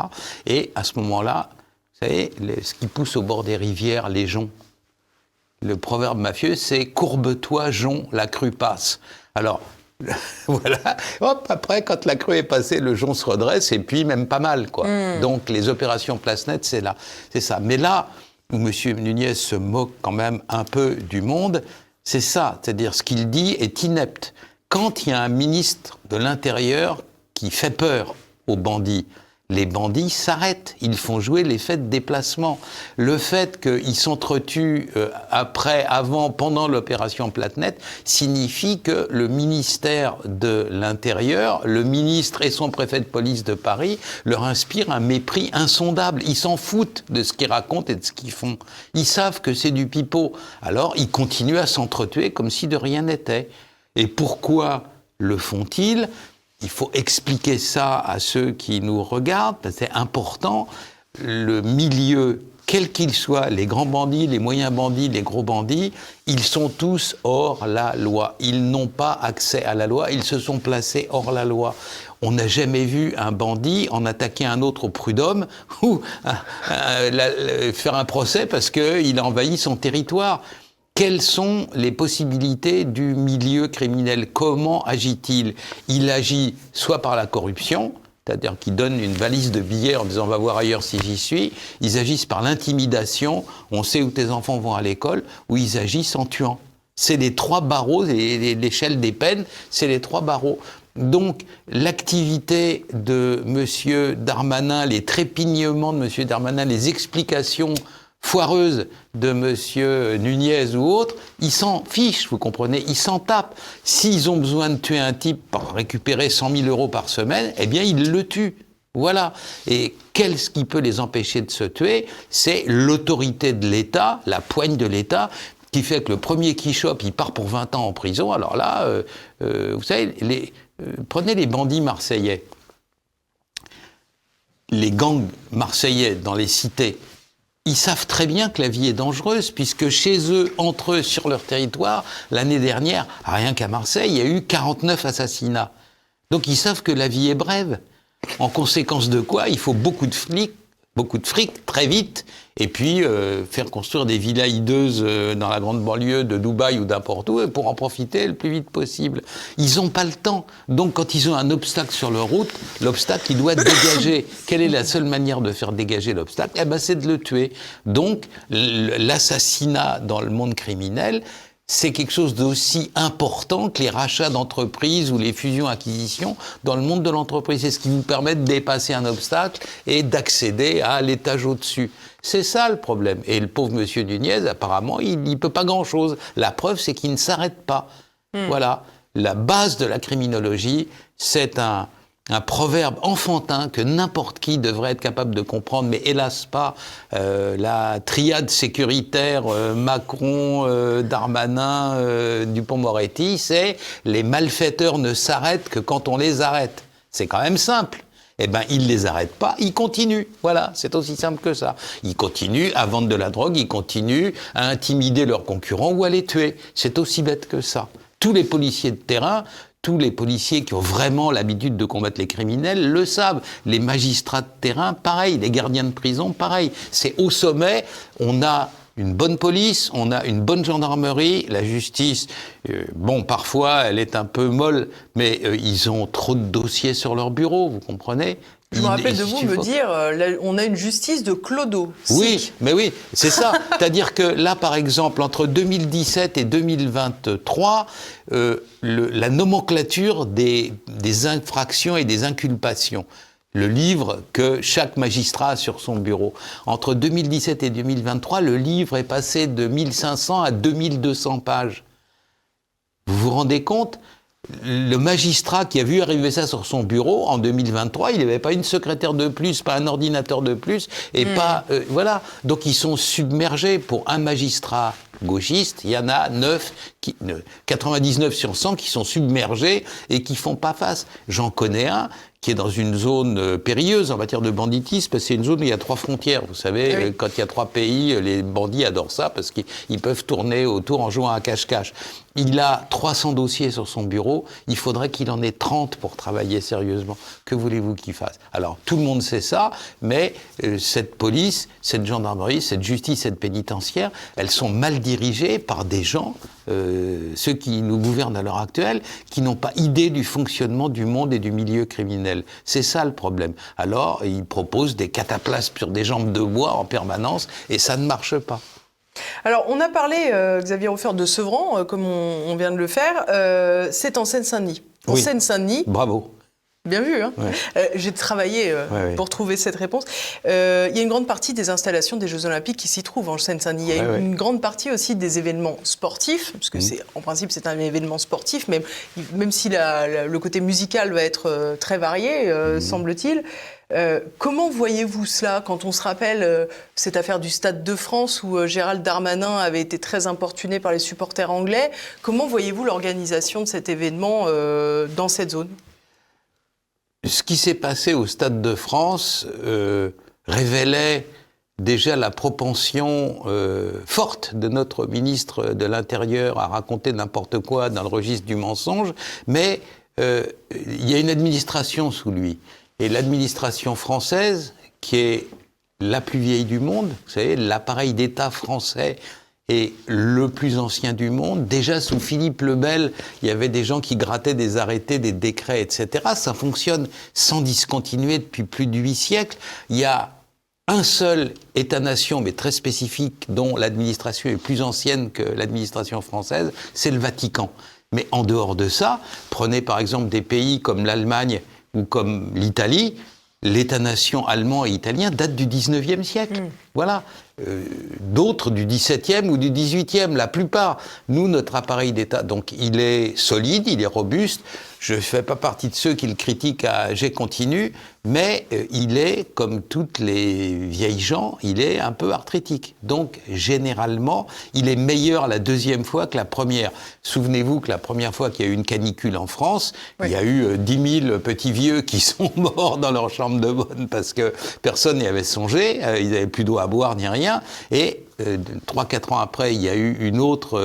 Et à ce moment-là, vous savez, ce qui pousse au bord des rivières, les joncs. Le proverbe mafieux, c'est « courbe-toi, jonc, la crue passe ». Alors, voilà, hop, après, quand la crue est passée, le jonc se redresse, et puis même pas mal, quoi. Donc, les opérations Place Nette, c'est ça. Mais là, où M. Nunez se moque quand même un peu du monde, c'est ça, c'est-à-dire ce qu'il dit est inepte. Quand il y a un ministre de l'Intérieur qui fait peur aux bandits, les bandits s'arrêtent, ils font jouer l'effet de déplacement. Le fait qu'ils s'entretuent après, avant, pendant l'opération Place Nette signifie que le ministère de l'Intérieur, le ministre et son préfet de police de Paris leur inspirent un mépris insondable. Ils s'en foutent de ce qu'ils racontent et de ce qu'ils font. Ils savent que c'est du pipeau. Alors ils continuent à s'entretuer comme si de rien n'était. Et pourquoi le font-ils ? Il faut expliquer ça à ceux qui nous regardent, parce que c'est important. Le milieu, quel qu'il soit, les grands bandits, les moyens bandits, les gros bandits, ils sont tous hors la loi. Ils n'ont pas accès à la loi, ils se sont placés hors la loi. On n'a jamais vu un bandit en attaquer un autre au prud'homme ou faire un procès parce qu'il a envahi son territoire. quelles sont les possibilités du milieu criminel? Comment agit-il? Il agit soit par la corruption, c'est-à-dire qu'ils donnent une valise de billets en disant « on va voir ailleurs si j'y suis ». Ils agissent par l'intimidation, on sait où tes enfants vont à l'école, ou ils agissent en tuant. C'est les 3 barreaux, l'échelle des peines, c'est les 3 barreaux. Donc, l'activité de M. Darmanin, les trépignements de M. Darmanin, les explications foireuses de M. Nunez ou autres, ils s'en fichent, vous comprenez, ils s'en tapent. S'ils ont besoin de tuer un type pour récupérer 100 000 € par semaine, eh bien, ils le tuent. Voilà. Et qu'est-ce qui peut les empêcher de se tuer? C'est l'autorité de l'État, la poigne de l'État, qui fait que le premier qui chope, il part pour 20 ans en prison. Alors là, vous savez, prenez les bandits marseillais. Les gangs marseillais dans les cités, ils savent très bien que la vie est dangereuse, puisque chez eux, entre eux, sur leur territoire, l'année dernière, rien qu'à Marseille, il y a eu 49 assassinats. Donc ils savent que la vie est brève. En conséquence de quoi, il faut beaucoup de fric, très vite, et puis faire construire des villas hideuses dans la grande banlieue de Dubaï ou n'importe où, pour en profiter le plus vite possible. Ils n'ont pas le temps. Donc quand ils ont un obstacle sur leur route, l'obstacle, il doit être dégagé. Quelle est la seule manière de faire dégager l'obstacle? Eh ben, c'est de le tuer. Donc l'assassinat dans le monde criminel, c'est quelque chose d'aussi important que les rachats d'entreprises ou les fusions-acquisitions dans le monde de l'entreprise. C'est ce qui nous permet de dépasser un obstacle et d'accéder à l'étage au-dessus. C'est ça le problème. Et le pauvre monsieur Nunez, apparemment, il n'y peut pas grand-chose. La preuve, c'est qu'il ne s'arrête pas. Voilà. La base de la criminologie, c'est un proverbe enfantin que n'importe qui devrait être capable de comprendre, mais hélas pas. La triade sécuritaire Macron, Darmanin, Dupond-Moretti, c'est « les malfaiteurs ne s'arrêtent que quand on les arrête ». C'est quand même simple. Eh bien, ils ne les arrêtent pas, ils continuent. Voilà, c'est aussi simple que ça. Ils continuent à vendre de la drogue, ils continuent à intimider leurs concurrents ou à les tuer. C'est aussi bête que ça. Tous les policiers de terrain, tous les policiers qui ont vraiment l'habitude de combattre les criminels le savent. Les magistrats de terrain, pareil. Les gardiens de prison, pareil. C'est au sommet, on a une bonne police, on a une bonne gendarmerie, la justice, bon, parfois, elle est un peu molle, mais ils ont trop de dossiers sur leur bureau, vous comprenez? Je me rappelle de vous me dire, on a une justice de clodo. Oui, mais oui, c'est ça. C'est-à-dire que là, par exemple, entre 2017 et 2023, la nomenclature des infractions et des inculpations, le livre que chaque magistrat a sur son bureau. Entre 2017 et 2023, le livre est passé de 1500 à 2200 pages. Vous vous rendez compte ? Le magistrat qui a vu arriver ça sur son bureau, en 2023, il n'avait pas une secrétaire de plus, pas un ordinateur de plus, et pas... voilà. Donc ils sont submergés. Pour un magistrat gauchiste, il y en a 99 sur 100 qui sont submergés et qui font pas face. J'en connais un qui est dans une zone périlleuse en matière de banditisme, parce que c'est une zone où il y a 3 frontières. Vous savez, oui. Quand il y a 3 pays, les bandits adorent ça, parce qu'ils peuvent tourner autour en jouant à cache-cache. Il a 300 dossiers sur son bureau, il faudrait qu'il en ait 30 pour travailler sérieusement. Que voulez-vous qu'il fasse? Alors, tout le monde sait ça, mais cette police, cette gendarmerie, cette justice, cette pénitentiaire, elles sont mal dirigées par des gens, ceux qui nous gouvernent à l'heure actuelle, qui n'ont pas idée du fonctionnement du monde et du milieu criminel. C'est ça le problème. Alors, ils proposent des cataplasmes sur des jambes de bois en permanence, et ça ne marche pas. Alors, on a parlé, Xavier Hofer, de Sevran, comme on vient de le faire. C'est en Seine-Saint-Denis. En oui. Seine-Saint-Denis. Bravo. Bien vu, hein. Ouais. J'ai travaillé pour trouver cette réponse. Il y a une grande partie des installations des Jeux Olympiques qui s'y trouvent en Seine-Saint-Denis. Il y a une grande partie aussi des événements sportifs, parce que en principe c'est un événement sportif, même si le côté musical va être très varié, semble-t-il. Comment voyez-vous cela quand on se rappelle cette affaire du Stade de France où Gérald Darmanin avait été très importuné par les supporters anglais? Comment voyez-vous l'organisation de cet événement dans cette zone? Ce qui s'est passé au Stade de France révélait déjà la propension forte de notre ministre de l'Intérieur à raconter n'importe quoi dans le registre du mensonge, mais il y a une administration sous lui. Et l'administration française, qui est la plus vieille du monde, vous savez, l'appareil d'État français est le plus ancien du monde. Déjà, sous Philippe le Bel, il y avait des gens qui grattaient des arrêtés, des décrets, etc. Ça fonctionne sans discontinuer depuis plus de 8 siècles. Il y a un seul État-nation, mais très spécifique, dont l'administration est plus ancienne que l'administration française, c'est le Vatican. Mais en dehors de ça, prenez par exemple des pays comme l'Allemagne ou comme l'Italie, l'État-nation allemand et italien date du 19e siècle. Voilà. D'autres du 17e ou du 18e, la plupart. Nous, notre appareil d'État, donc il est solide, il est robuste. Je ne fais pas partie de ceux qui le critiquent à jet continu, mais il est, comme toutes les vieilles gens, il est un peu arthritique. Donc, généralement, il est meilleur la deuxième fois que la première. Souvenez-vous que la première fois qu'il y a eu une canicule en France, il y a eu 10 000 petits vieux qui sont morts dans leur chambre de bonne parce que personne n'y avait songé, ils n'avaient plus d'eau à boire ni rien, et 3-4 ans après, il y a eu une autre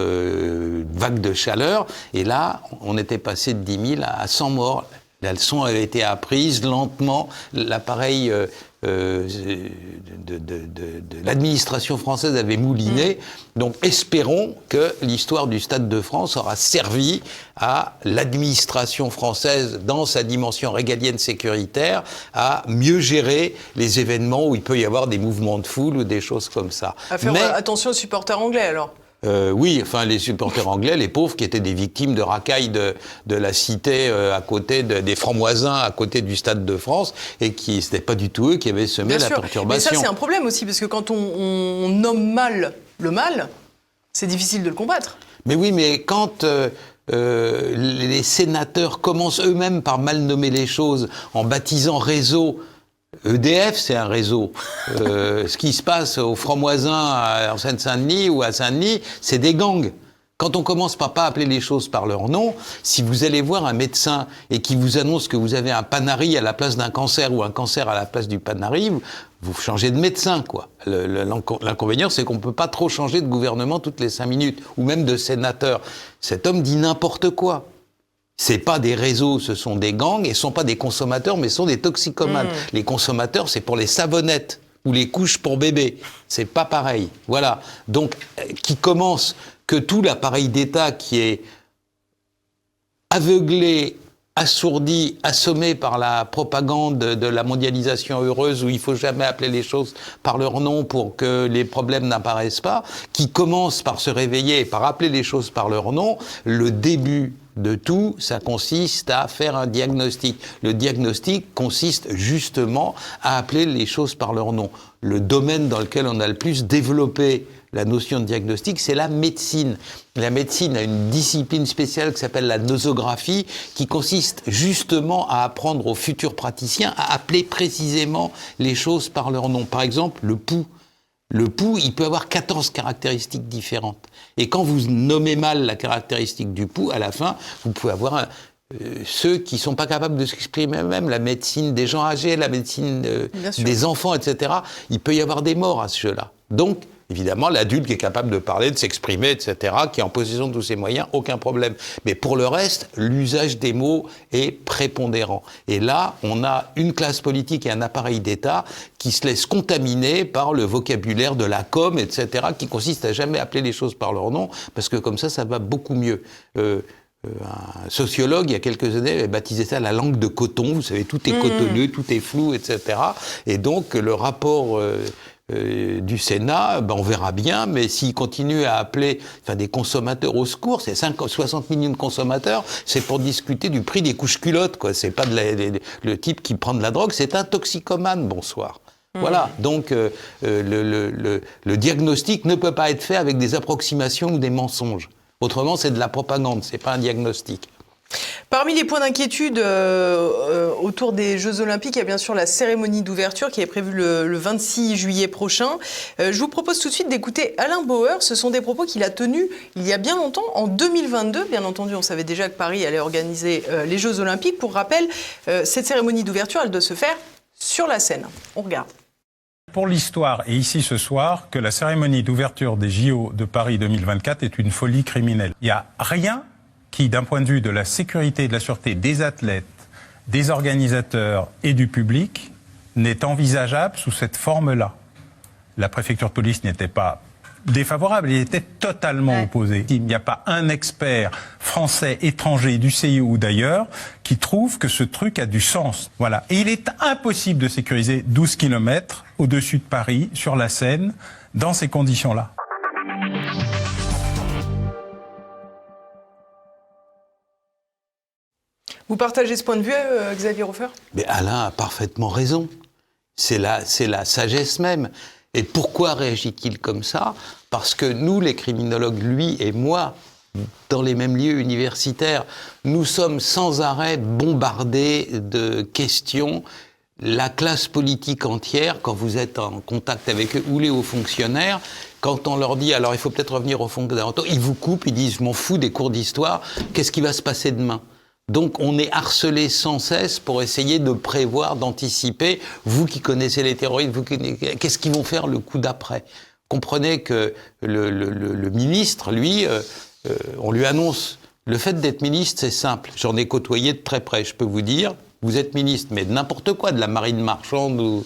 vague de chaleur, et là, on était passé de 10 000 à 100 morts. La leçon avait été apprise lentement, l'appareil de l'administration française avait mouliné, donc espérons que l'histoire du Stade de France aura servi à l'administration française dans sa dimension régalienne sécuritaire à mieux gérer les événements où il peut y avoir des mouvements de foule ou des choses comme ça. À faire attention aux supporters anglais alors. Oui, enfin les supporters anglais, les pauvres qui étaient des victimes de racailles de la cité à côté des francs-moisins à côté du Stade de France et qui c'était pas du tout eux qui avaient semé la perturbation. Mais ça c'est un problème aussi parce que quand on nomme mal le mal, c'est difficile de le combattre. Mais oui, mais quand les sénateurs commencent eux-mêmes par mal nommer les choses en baptisant réseau. EDF, c'est un réseau. Ce qui se passe aux francs-moisins en Seine-Saint-Denis ou à Saint-Denis, c'est des gangs. Quand on commence par pas appeler les choses par leur nom, si vous allez voir un médecin et qui vous annonce que vous avez un panari à la place d'un cancer ou un cancer à la place du panari, vous changez de médecin, quoi. L'inconvénient, c'est qu'on peut pas trop changer de gouvernement toutes les 5 minutes, ou même de sénateur. Cet homme dit n'importe quoi. C'est pas des réseaux, ce sont des gangs, et ce sont pas des consommateurs, mais ce sont des toxicomanes. Les consommateurs, c'est pour les savonnettes ou les couches pour bébé. C'est pas pareil. Voilà. Donc, qui commence que tout l'appareil d'État qui est aveuglé, assourdi, assommé par la propagande de la mondialisation heureuse où il faut jamais appeler les choses par leur nom pour que les problèmes n'apparaissent pas, qui commence par se réveiller et par appeler les choses par leur nom, le début de tout, ça consiste à faire un diagnostic. Le diagnostic consiste justement à appeler les choses par leur nom. Le domaine dans lequel on a le plus développé la notion de diagnostic, c'est la médecine. La médecine a une discipline spéciale qui s'appelle la nosographie, qui consiste justement à apprendre aux futurs praticiens à appeler précisément les choses par leur nom. Par exemple, le pouls. Le pouls, il peut avoir 14 caractéristiques différentes. Et quand vous nommez mal la caractéristique du pouls, à la fin, vous pouvez avoir ceux qui ne sont pas capables de s'exprimer eux-mêmes, la médecine des gens âgés, la médecine des enfants, etc. Il peut y avoir des morts à ce jeu-là. Donc, évidemment, l'adulte qui est capable de parler, de s'exprimer, etc., qui est en possession de tous ses moyens, aucun problème. Mais pour le reste, l'usage des mots est prépondérant. Et là, on a une classe politique et un appareil d'État qui se laisse contaminer par le vocabulaire de la com, etc., qui consiste à jamais appeler les choses par leur nom, parce que comme ça va beaucoup mieux. Un sociologue, il y a quelques années, avait baptisé ça la langue de coton. Vous savez, tout est cotonneux, tout est flou, etc. Et donc, le rapport du Sénat, on verra bien, mais s'il continue à appeler des consommateurs au secours, c'est 60 millions de consommateurs, c'est pour discuter du prix des couches culottes, quoi. C'est pas le type qui prend de la drogue, c'est un toxicomane, bonsoir. Voilà, donc le diagnostic ne peut pas être fait avec des approximations ou des mensonges. Autrement, c'est de la propagande, c'est pas un diagnostic. Parmi les points d'inquiétude autour des Jeux Olympiques, il y a bien sûr la cérémonie d'ouverture qui est prévue le 26 juillet prochain. Je vous propose tout de suite d'écouter Alain Bauer. Ce sont des propos qu'il a tenus il y a bien longtemps, en 2022. Bien entendu, on savait déjà que Paris allait organiser les Jeux Olympiques. Pour rappel, cette cérémonie d'ouverture, elle doit se faire sur la Seine. On regarde. Pour l'histoire, et ici ce soir, que la cérémonie d'ouverture des JO de Paris 2024 est une folie criminelle. Il n'y a rien qui, d'un point de vue de la sécurité et de la sûreté des athlètes, des organisateurs et du public, n'est envisageable sous cette forme-là. La préfecture de police n'était pas défavorable, il était totalement opposé. Il n'y a pas un expert français, étranger, du CIO ou d'ailleurs, qui trouve que ce truc a du sens. Voilà. Et il est impossible de sécuriser 12 km au-dessus de Paris, sur la Seine, dans ces conditions-là. Vous partagez ce point de vue, Xavier Hofer ? Mais Alain a parfaitement raison. C'est la sagesse même. Et pourquoi réagit-il comme ça ? Parce que nous, les criminologues, lui et moi, dans les mêmes lieux universitaires, nous sommes sans arrêt bombardés de questions. La classe politique entière, quand vous êtes en contact avec eux, ou les hauts fonctionnaires, quand on leur dit « alors il faut peut-être revenir aux fondamentaux », ils vous coupent, ils disent « je m'en fous des cours d'histoire, qu'est-ce qui va se passer demain ?» Donc on est harcelé sans cesse pour essayer de prévoir, d'anticiper. Vous qui connaissez les terroristes, qu'est-ce qu'ils vont faire le coup d'après ? Comprenez que le ministre, lui, on lui annonce... Le fait d'être ministre, c'est simple. J'en ai côtoyé de très près, je peux vous dire. Vous êtes ministre, mais de n'importe quoi, de la marine marchande ou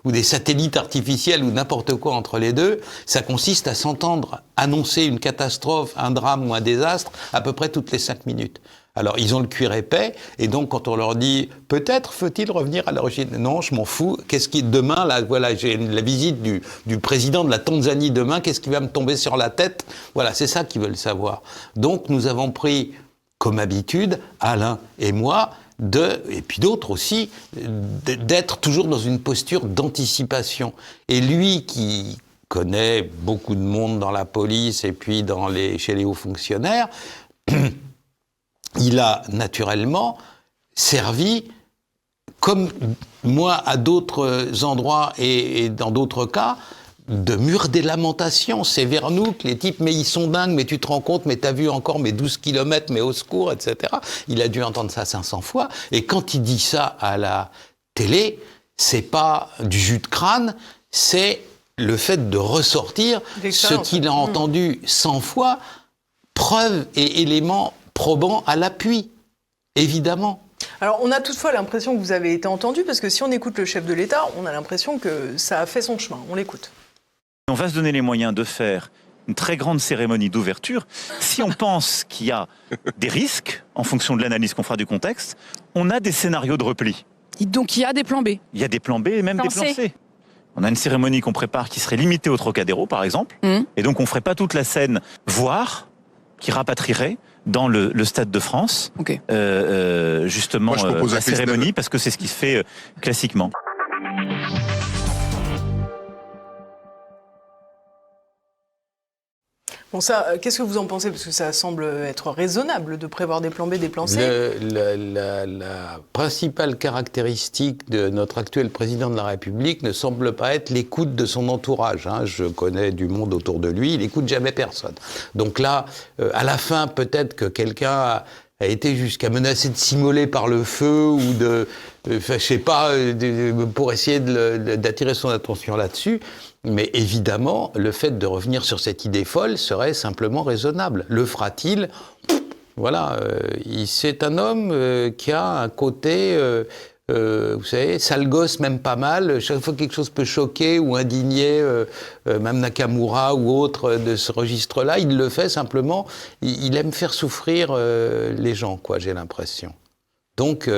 des satellites artificiels ou n'importe quoi entre les deux, ça consiste à s'entendre annoncer une catastrophe, un drame ou un désastre à peu près toutes les 5 minutes. Alors, ils ont le cuir épais, et donc quand on leur dit « peut-être faut-il revenir à l'origine ?» Non, je m'en fous. Qu'est-ce qui demain, là, voilà, j'ai la visite du président de la Tanzanie demain, qu'est-ce qui va me tomber sur la tête ? Voilà, c'est ça qu'ils veulent savoir. Donc, nous avons pris comme habitude, Alain et moi, et puis d'autres aussi, d'être toujours dans une posture d'anticipation. Et lui qui connaît beaucoup de monde dans la police et puis chez les hauts fonctionnaires, il a naturellement servi, comme moi à d'autres endroits et dans d'autres cas, de mur des lamentations. C'est vers nous que les types, mais ils sont dingues, mais tu te rends compte, mais t'as vu encore mes 12 kilomètres, mais au secours, etc. Il a dû entendre ça 500 fois. Et quand il dit ça à la télé, c'est pas du jus de crâne, c'est le fait de ressortir ce qu'il a entendu 100 fois, preuve et éléments probants à l'appui, évidemment. Alors, on a toutefois l'impression que vous avez été entendu, parce que si on écoute le chef de l'État, on a l'impression que ça a fait son chemin. On l'écoute. On va se donner les moyens de faire une très grande cérémonie d'ouverture. Si on pense qu'il y a des risques, en fonction de l'analyse qu'on fera du contexte, on a des scénarios de repli. Donc il y a des plans B. Il y a des plans B et même des plans C. On a une cérémonie qu'on prépare qui serait limitée au Trocadéro, par exemple. Et donc on ne ferait pas toute la scène, voire qui rapatrierait dans le Stade de France, justement, la cérémonie, parce que c'est ce qui se fait classiquement. Bon, ça, qu'est-ce que vous en pensez ? Parce que ça semble être raisonnable de prévoir des plans B, des plans C. La principale caractéristique de notre actuel président de la République ne semble pas être l'écoute de son entourage. Je connais du monde autour de lui, il n'écoute jamais personne. Donc là, à la fin, peut-être que quelqu'un a été jusqu'à menacer de s'immoler par le feu ou je sais pas, pour essayer d'attirer son attention là-dessus. Mais évidemment, le fait de revenir sur cette idée folle serait simplement raisonnable. Le fera-t-il ? Voilà, c'est un homme qui a un côté, vous savez, sale gosse même pas mal. Chaque fois que quelque chose peut choquer ou indigner, même Nakamura ou autre de ce registre-là, il le fait simplement. Il aime faire souffrir les gens, quoi, j'ai l'impression. Donc,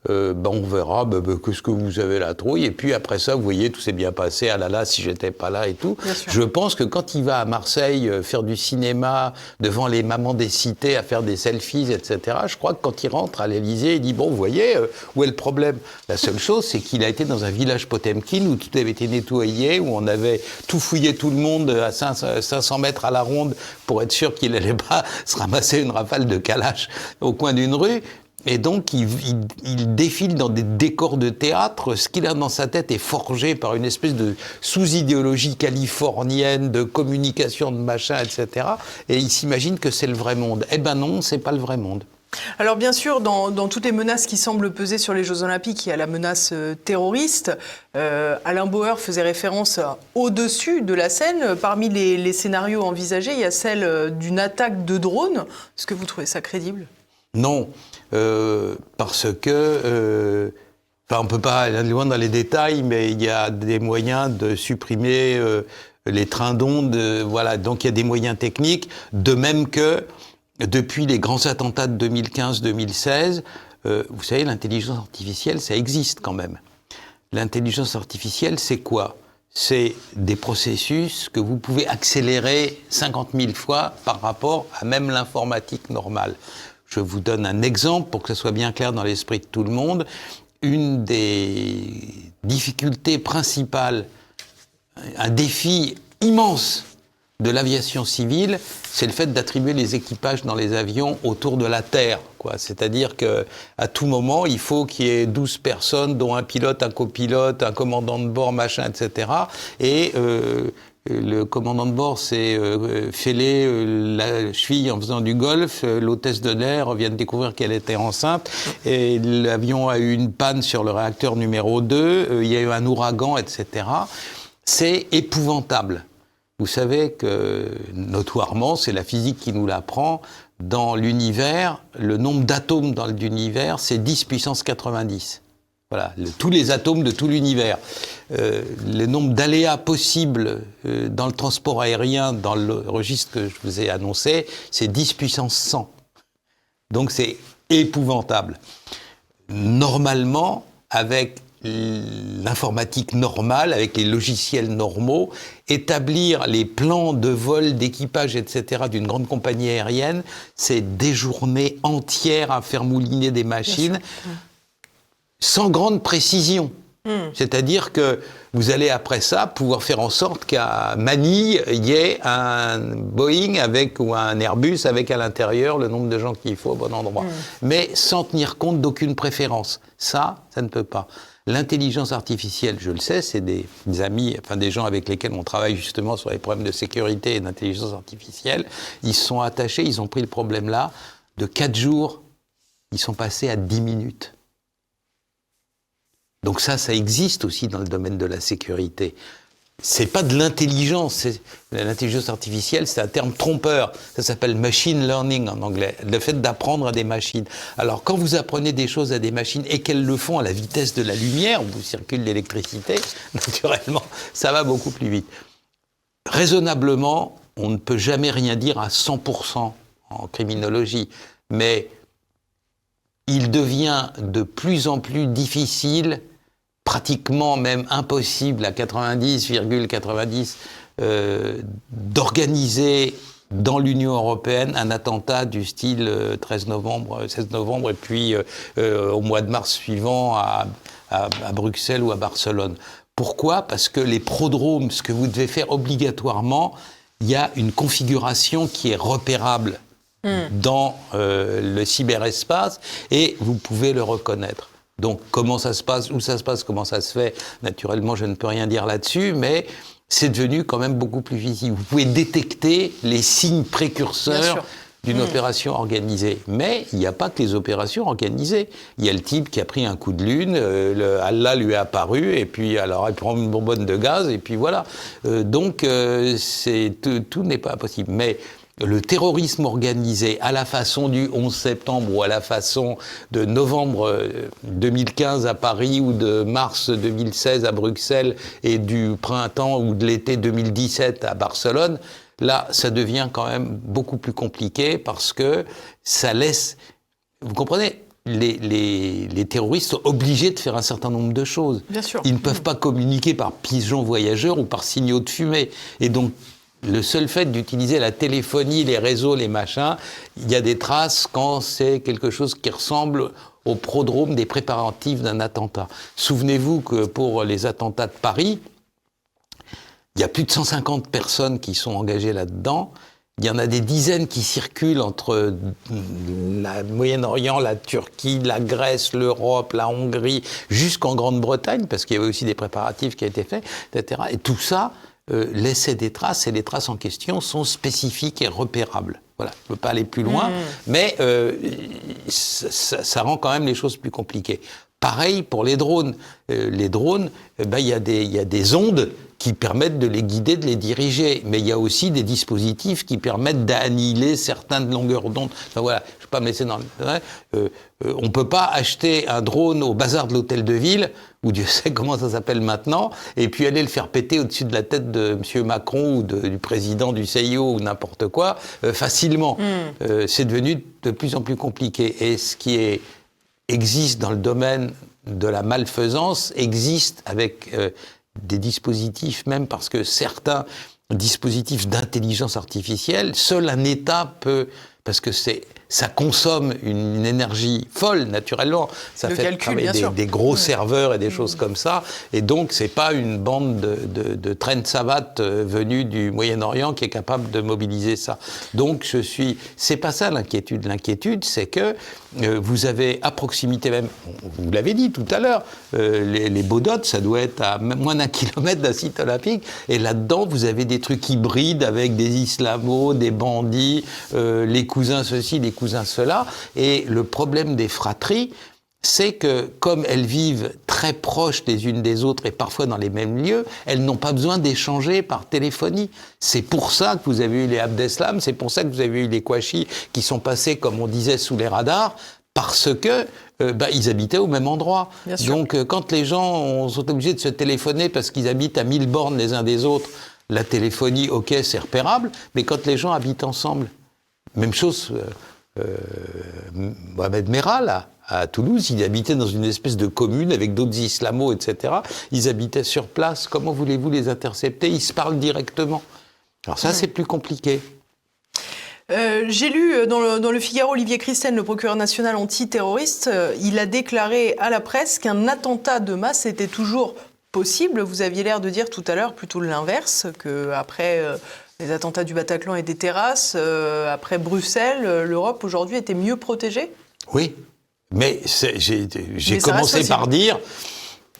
on verra qu'est-ce que vous avez la trouille. Et puis après ça, vous voyez, tout s'est bien passé. Ah là là, si j'étais pas là et tout. Je pense que quand il va à Marseille faire du cinéma devant les mamans des cités à faire des selfies, etc., je crois que quand il rentre à l'Élysée, il dit bon, vous voyez, où est le problème ? La seule chose, c'est qu'il a été dans un village Potemkin où tout avait été nettoyé, où on avait tout fouillé tout le monde à 500 mètres à la ronde pour être sûr qu'il n'allait pas se ramasser une rafale de Kalash au coin d'une rue. Et donc, il défile dans des décors de théâtre. Ce qu'il a dans sa tête est forgé par une espèce de sous-idéologie californienne, de communication, de machin, etc. Et il s'imagine que c'est le vrai monde. Eh ben non, c'est pas le vrai monde. Alors bien sûr, dans toutes les menaces qui semblent peser sur les Jeux Olympiques, il y a la menace terroriste. Alain Bauer faisait référence au-dessus de la scène. Parmi les scénarios envisagés, il y a celle d'une attaque de drone. Est-ce que vous trouvez ça crédible ? Non, parce que on peut pas aller loin dans les détails, mais il y a des moyens de supprimer les trains d'onde, voilà. Donc il y a des moyens techniques, de même que depuis les grands attentats de 2015-2016, vous savez, l'intelligence artificielle, ça existe quand même. L'intelligence artificielle, c'est quoi ? C'est des processus que vous pouvez accélérer 50 000 fois par rapport à même l'informatique normale. Je vous donne un exemple pour que ça soit bien clair dans l'esprit de tout le monde. Une des difficultés principales, un défi immense de l'aviation civile, c'est le fait d'attribuer les équipages dans les avions autour de la Terre, quoi. C'est-à-dire qu'à tout moment, il faut qu'il y ait 12 personnes, dont un pilote, un copilote, un commandant de bord, machin, etc. Et le commandant de bord s'est fêlé la cheville en faisant du golf. L'hôtesse de l'air vient de découvrir qu'elle était enceinte. Et l'avion a eu une panne sur le réacteur numéro 2. Il y a eu un ouragan, etc. C'est épouvantable. Vous savez que, notoirement, c'est la physique qui nous l'apprend, dans l'univers, le nombre d'atomes dans l'univers, c'est 10 puissance 90. Voilà, tous les atomes de tout l'univers. Le nombre d'aléas possibles dans le transport aérien, dans le registre que je vous ai annoncé, c'est 10 puissance 100. Donc c'est épouvantable. Normalement, avec l'informatique normale, avec les logiciels normaux, établir les plans de vol, d'équipage, etc. d'une grande compagnie aérienne, c'est des journées entières à faire mouliner des machines sans grande précision. C'est-à-dire que vous allez après ça pouvoir faire en sorte qu'à Manille, il y ait un Boeing ou un Airbus avec à l'intérieur le nombre de gens qu'il faut au bon endroit. Mais sans tenir compte d'aucune préférence. Ça ne peut pas. L'intelligence artificielle, je le sais, c'est des amis, enfin des gens avec lesquels on travaille justement sur les problèmes de sécurité et d'intelligence artificielle. Ils se sont attachés, ils ont pris le problème là. De 4 jours, ils sont passés à 10 minutes. Donc ça existe aussi dans le domaine de la sécurité. C'est pas de l'intelligence. L'intelligence artificielle, c'est un terme trompeur. Ça s'appelle machine learning en anglais. Le fait d'apprendre à des machines. Alors, quand vous apprenez des choses à des machines et qu'elles le font à la vitesse de la lumière, où circule l'électricité, naturellement, ça va beaucoup plus vite. Raisonnablement, on ne peut jamais rien dire à 100% en criminologie. Mais il devient de plus en plus difficile, pratiquement même impossible à 90,90 d'organiser dans l'Union européenne un attentat du style 16 novembre et puis au mois de mars suivant à Bruxelles ou à Barcelone. Pourquoi ? Parce que les prodromes, ce que vous devez faire obligatoirement, il y a une configuration qui est repérable dans le cyberespace et vous pouvez le reconnaître. Donc, comment ça se passe, où ça se passe, comment ça se fait, naturellement, je ne peux rien dire là-dessus, mais c'est devenu quand même beaucoup plus visible. Vous pouvez détecter les signes précurseurs d'une opération organisée. Mais il n'y a pas que les opérations organisées. Il y a le type qui a pris un coup de lune, Allah lui est apparu, et puis alors il prend une bonbonne de gaz, et puis voilà. Donc, tout n'est pas possible. Mais le terrorisme organisé à la façon du 11 septembre ou à la façon de novembre 2015 à Paris ou de mars 2016 à Bruxelles et du printemps ou de l'été 2017 à Barcelone, là, ça devient quand même beaucoup plus compliqué parce que ça laisse... Vous comprenez ? Les terroristes sont obligés de faire un certain nombre de choses. Bien sûr. Ils ne peuvent pas communiquer par pigeons voyageurs ou par signaux de fumée. Et donc, le seul fait d'utiliser la téléphonie, les réseaux, les machins, il y a des traces quand c'est quelque chose qui ressemble au prodrome des préparatifs d'un attentat. Souvenez-vous que pour les attentats de Paris, il y a plus de 150 personnes qui sont engagées là-dedans. Il y en a des dizaines qui circulent entre le Moyen-Orient, la Turquie, la Grèce, l'Europe, la Hongrie, jusqu'en Grande-Bretagne, parce qu'il y avait aussi des préparatifs qui ont été faits, etc. Et tout ça laissait des traces, et les traces en question sont spécifiques et repérables. Voilà, je ne peux pas aller plus loin, mais ça rend quand même les choses plus compliquées. Pareil pour les drones. Les drones, il y a des ondes qui permettent de les guider, de les diriger. Mais il y a aussi des dispositifs qui permettent d'annihiler certaines longueurs d'onde. Enfin, voilà, je ne vais pas me laisser dans le... on ne peut pas acheter un drone au bazar de l'hôtel de ville, ou Dieu sait comment ça s'appelle maintenant, et puis aller le faire péter au-dessus de la tête de M. Macron ou du président du CIO ou n'importe quoi, facilement. C'est devenu de plus en plus compliqué. Et ce qui existe dans le domaine de la malfaisance existe avec des dispositifs, même parce que certains dispositifs d'intelligence artificielle, seul un État peut, parce que ça consomme une énergie folle, naturellement. Ça le fait calcul, travailler des gros serveurs et des choses comme ça. Et donc, c'est pas une bande de traînes savates venues du Moyen-Orient qui est capable de mobiliser ça. Donc, c'est pas ça l'inquiétude. L'inquiétude, c'est que vous avez à proximité même, vous l'avez dit tout à l'heure, les Beaudottes, ça doit être à moins d'1 kilomètre d'un site olympique. Et là-dedans, vous avez des trucs hybrides avec des islamos, des bandits, les cousins ceci, les cousins cela. Et le problème des fratries, c'est que comme elles vivent très proches les unes des autres et parfois dans les mêmes lieux, elles n'ont pas besoin d'échanger par téléphonie. C'est pour ça que vous avez eu les Abdeslam, c'est pour ça que vous avez eu les Kouachi qui sont passés, comme on disait, sous les radars, parce que ils habitaient au même endroit. Donc quand les gens sont obligés de se téléphoner parce qu'ils habitent à 1000 bornes les uns des autres, la téléphonie, ok, c'est repérable, mais quand les gens habitent ensemble, même chose, Mohamed Merah, là, à Toulouse, il habitait dans une espèce de commune avec d'autres islamos, etc. Ils habitaient sur place. Comment voulez-vous les intercepter? Ils se parlent directement. Alors ça, c'est plus compliqué. J'ai lu dans le Figaro, Olivier Christen, le procureur national antiterroriste, il a déclaré à la presse qu'un attentat de masse était toujours possible. Vous aviez l'air de dire tout à l'heure plutôt l'inverse, qu'après les attentats du Bataclan et des terrasses, après Bruxelles, l'Europe aujourd'hui était mieux protégée? Oui, mais j'ai commencé par dire,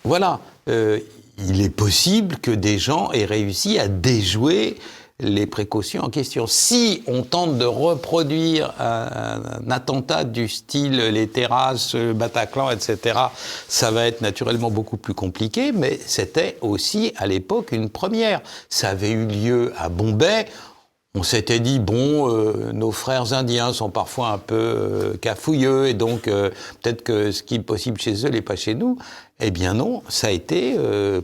voilà, il est possible que des gens aient réussi à déjouer les précautions en question. Si on tente de reproduire un attentat du style les terrasses, Bataclan, etc., ça va être naturellement beaucoup plus compliqué, mais c'était aussi à l'époque une première. Ça avait eu lieu à Bombay. On s'était dit, nos frères indiens sont parfois un peu cafouilleux, et donc peut-être que ce qui est possible chez eux n'est pas chez nous. Eh bien non, ça a été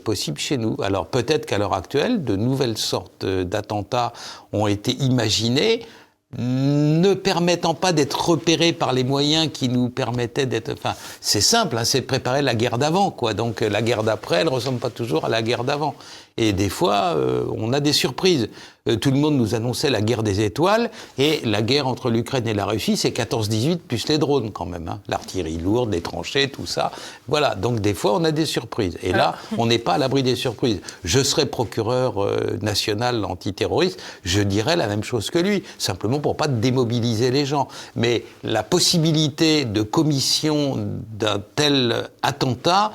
possible chez nous. Alors peut-être qu'à l'heure actuelle, de nouvelles sortes d'attentats ont été imaginés, ne permettant pas d'être repérés par les moyens qui nous permettaient d'être... Enfin, c'est simple, c'est de préparer la guerre d'avant, quoi. Donc la guerre d'après, elle ne ressemble pas toujours à la guerre d'avant. Et des fois, on a des surprises. Tout le monde nous annonçait la guerre des étoiles, et la guerre entre l'Ukraine et la Russie, c'est 14-18 plus les drones quand même. L'artillerie lourde, les tranchées, tout ça. Voilà, donc des fois, on a des surprises. Et là, on n'est pas à l'abri des surprises. Je serais procureur national antiterroriste, je dirais la même chose que lui, simplement pour pas démobiliser les gens. Mais la possibilité de commission d'un tel attentat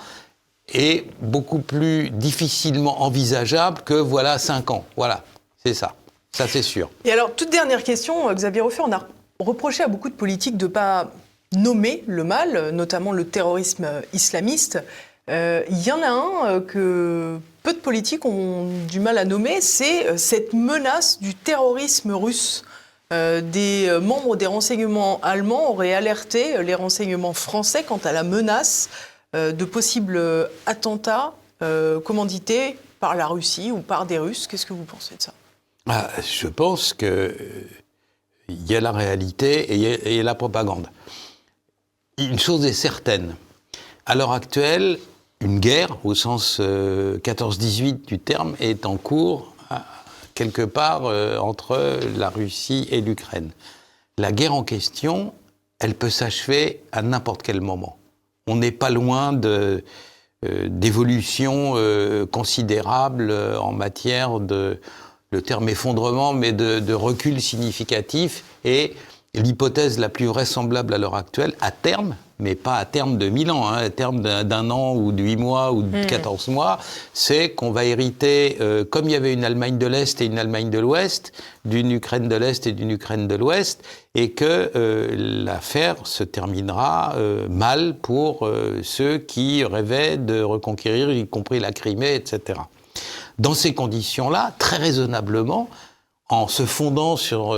est beaucoup plus difficilement envisageable que 5 ans. Voilà, c'est ça. Ça, c'est sûr. Et alors, toute dernière question, Xavier Reffet, on a reproché à beaucoup de politiques de ne pas nommer le mal, notamment le terrorisme islamiste. Il y en a un que peu de politiques ont du mal à nommer, c'est cette menace du terrorisme russe. Des membres des renseignements allemands auraient alerté les renseignements français quant à la menace de possibles attentats commandités par la Russie ou par des Russes. Qu'est-ce que vous pensez de ça? Je pense qu'il y a la réalité et il y a la propagande. Une chose est certaine. À l'heure actuelle, une guerre, au sens 14-18 du terme, est en cours quelque part entre la Russie et l'Ukraine. La guerre en question, elle peut s'achever à n'importe quel moment. On n'est pas loin d'évolutions considérables en matière de, le terme effondrement, mais de recul significatif. Et l'hypothèse la plus vraisemblable à l'heure actuelle, à terme, mais pas à terme de 1000 ans, à terme d'un an ou de 8 mois ou de 14 mois, c'est qu'on va hériter, comme il y avait une Allemagne de l'Est et une Allemagne de l'Ouest, d'une Ukraine de l'Est et d'une Ukraine de l'Ouest, et que l'affaire se terminera mal pour ceux qui rêvaient de reconquérir, y compris la Crimée, etc. Dans ces conditions-là, très raisonnablement, en se fondant sur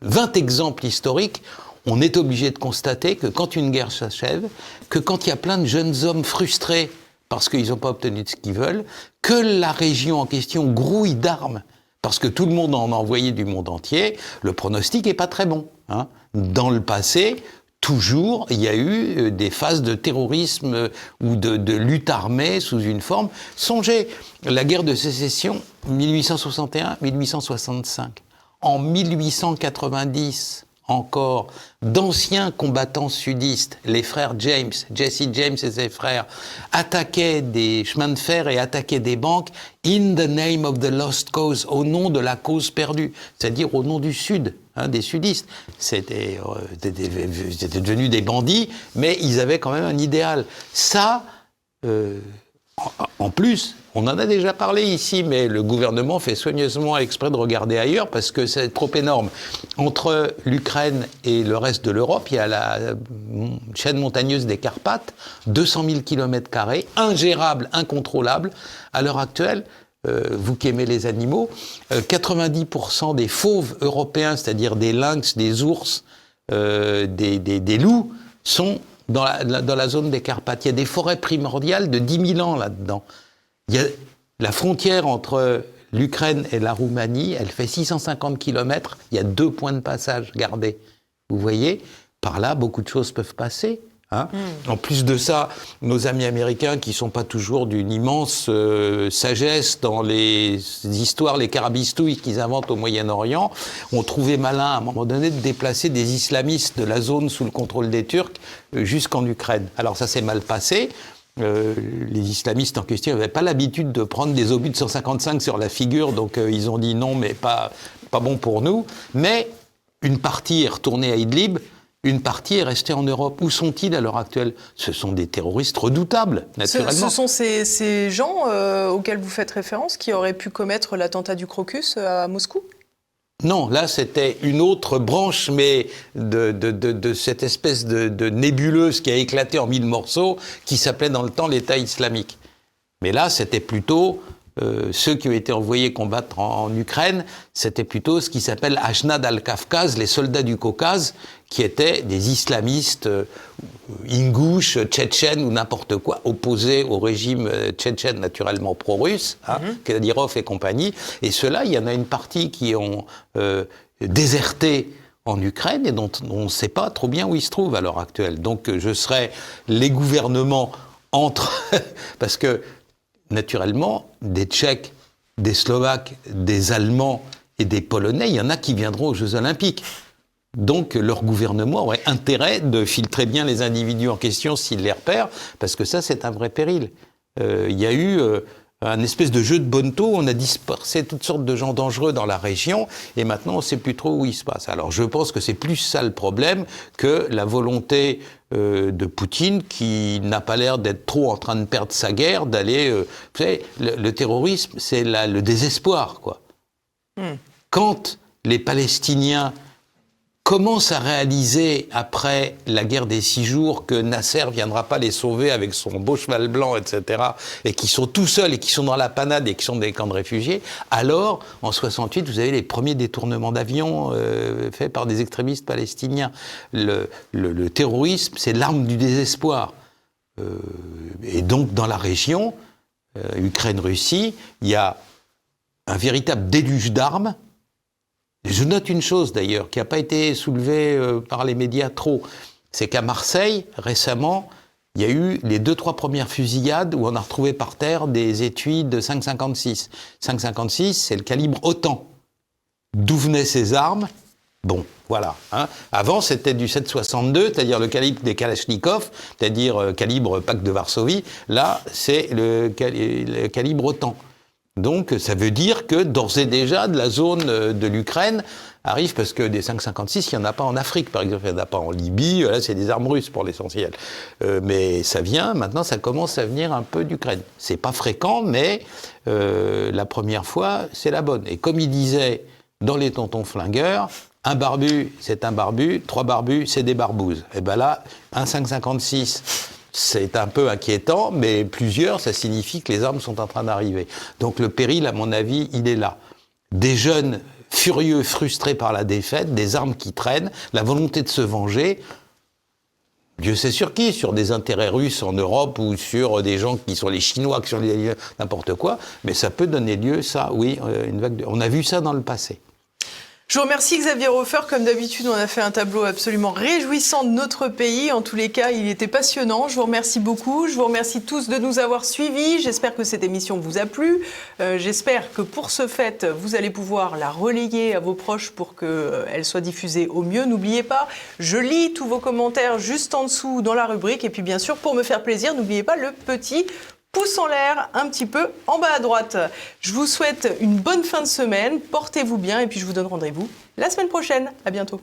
20 exemples historiques, on est obligé de constater que quand une guerre s'achève, que quand il y a plein de jeunes hommes frustrés parce qu'ils n'ont pas obtenu de ce qu'ils veulent, que la région en question grouille d'armes, parce que tout le monde en a envoyé du monde entier, le pronostic n'est pas très bon. Dans le passé, toujours, il y a eu des phases de terrorisme ou de lutte armée sous une forme. Songez, la guerre de sécession, 1861-1865. En 1890, encore, d'anciens combattants sudistes, les frères James, Jesse James et ses frères, attaquaient des chemins de fer et attaquaient des banques in the name of the lost cause, au nom de la cause perdue, c'est-à-dire au nom du Sud, des sudistes. C'était devenus des bandits, mais ils avaient quand même un idéal. Ça, en plus, on en a déjà parlé ici, mais le gouvernement fait soigneusement exprès de regarder ailleurs parce que c'est trop énorme. Entre l'Ukraine et le reste de l'Europe, il y a la chaîne montagneuse des Carpates, 200 000 km², ingérable, incontrôlable. À l'heure actuelle, vous qui aimez les animaux, 90% des fauves européens, c'est-à-dire des lynx, des ours, des loups, sont dans la zone des Carpates. Il y a des forêts primordiales de 10 000 ans là-dedans. Il y a la frontière entre l'Ukraine et la Roumanie, elle fait 650 km, il y a 2 points de passage gardés. Vous voyez, par là, beaucoup de choses peuvent passer. En plus de ça, nos amis américains, qui ne sont pas toujours d'une immense sagesse dans les histoires, les carabistouilles qu'ils inventent au Moyen-Orient, ont trouvé malin à un moment donné de déplacer des islamistes de la zone sous le contrôle des Turcs jusqu'en Ukraine. Alors ça s'est mal passé. Les islamistes en question n'avaient pas l'habitude de prendre des obus de 155 sur la figure, donc ils ont dit non, mais pas bon pour nous. Mais une partie est retournée à Idlib, une partie est restée en Europe. Où sont-ils à l'heure actuelle ? Ce sont des terroristes redoutables, naturellement. Ce sont ces gens auxquels vous faites référence qui auraient pu commettre l'attentat du Crocus à Moscou ? Non, là, c'était une autre branche, mais de cette espèce de nébuleuse qui a éclaté en 1000 morceaux, qui s'appelait dans le temps l'État islamique. Mais là, c'était plutôt ceux qui ont été envoyés combattre en Ukraine, c'était plutôt ce qui s'appelle Ajnad al-Kafkaz, les soldats du Caucase, qui étaient des islamistes ingouches, tchétchènes ou n'importe quoi, opposés au régime tchétchène naturellement pro-russe, Kadyrov et compagnie. Et ceux-là, il y en a une partie qui ont déserté en Ukraine et dont on ne sait pas trop bien où ils se trouvent à l'heure actuelle. Donc je serais les gouvernements parce que naturellement, des Tchèques, des Slovaques, des Allemands et des Polonais, il y en a qui viendront aux Jeux Olympiques. Donc leur gouvernement aurait intérêt de filtrer bien les individus en question s'il les repère, parce que ça, c'est un vrai péril. Il y a eu un espèce de jeu de bonneteau, on a dispersé toutes sortes de gens dangereux dans la région, et maintenant on ne sait plus trop où ils se passent. Alors je pense que c'est plus ça le problème que la volonté de Poutine, qui n'a pas l'air d'être trop en train de perdre sa guerre, d'aller... vous savez, le terrorisme, c'est le désespoir, quoi. Quand les Palestiniens commencent à réaliser, après la guerre des 6 jours, que Nasser ne viendra pas les sauver avec son beau cheval blanc, etc., et qui sont tout seuls, et qui sont dans la panade, et qui sont dans des camps de réfugiés, alors, en 68, vous avez les premiers détournements d'avions faits par des extrémistes palestiniens. Le terrorisme, c'est l'arme du désespoir. Et donc, dans la région, Ukraine-Russie, il y a un véritable déluge d'armes. Je note une chose d'ailleurs, qui n'a pas été soulevée par les médias trop, c'est qu'à Marseille, récemment, il y a eu les 2-3 premières fusillades où on a retrouvé par terre des étuis de 5,56. 5,56, c'est le calibre OTAN. D'où venaient ces armes ? Bon, voilà. Avant, c'était du 7,62, c'est-à-dire le calibre des Kalachnikov, c'est-à-dire calibre pacte de Varsovie. Là, c'est le calibre OTAN. Donc ça veut dire que d'ores et déjà de la zone de l'Ukraine arrive, parce que des 5,56, il n'y en a pas en Afrique par exemple, il n'y en a pas en Libye, là c'est des armes russes pour l'essentiel. Mais ça vient, maintenant ça commence à venir un peu d'Ukraine. C'est pas fréquent, mais la première fois c'est la bonne. Et comme il disait dans les tontons flingueurs, un barbu c'est un barbu, 3 barbus c'est des barbouzes. Et ben là, un 5,56... c'est un peu inquiétant, mais plusieurs, ça signifie que les armes sont en train d'arriver. Donc le péril, à mon avis, il est là. Des jeunes furieux, frustrés par la défaite, des armes qui traînent, la volonté de se venger. Dieu sait sur qui, sur des intérêts russes en Europe ou sur des gens qui sont les Chinois, qui sont n'importe quoi. Mais ça peut donner lieu, ça, oui, une vague on a vu ça dans le passé. Je vous remercie Xavier Hofer. Comme d'habitude, on a fait un tableau absolument réjouissant de notre pays. En tous les cas, il était passionnant. Je vous remercie beaucoup. Je vous remercie tous de nous avoir suivis. J'espère que cette émission vous a plu. J'espère que pour ce fait, vous allez pouvoir la relayer à vos proches pour qu'elle soit diffusée au mieux. N'oubliez pas, je lis tous vos commentaires juste en dessous dans la rubrique. Et puis bien sûr, pour me faire plaisir, n'oubliez pas le petit pouce en l'air un petit peu en bas à droite. Je vous souhaite une bonne fin de semaine, portez-vous bien et puis je vous donne rendez-vous la semaine prochaine. À bientôt.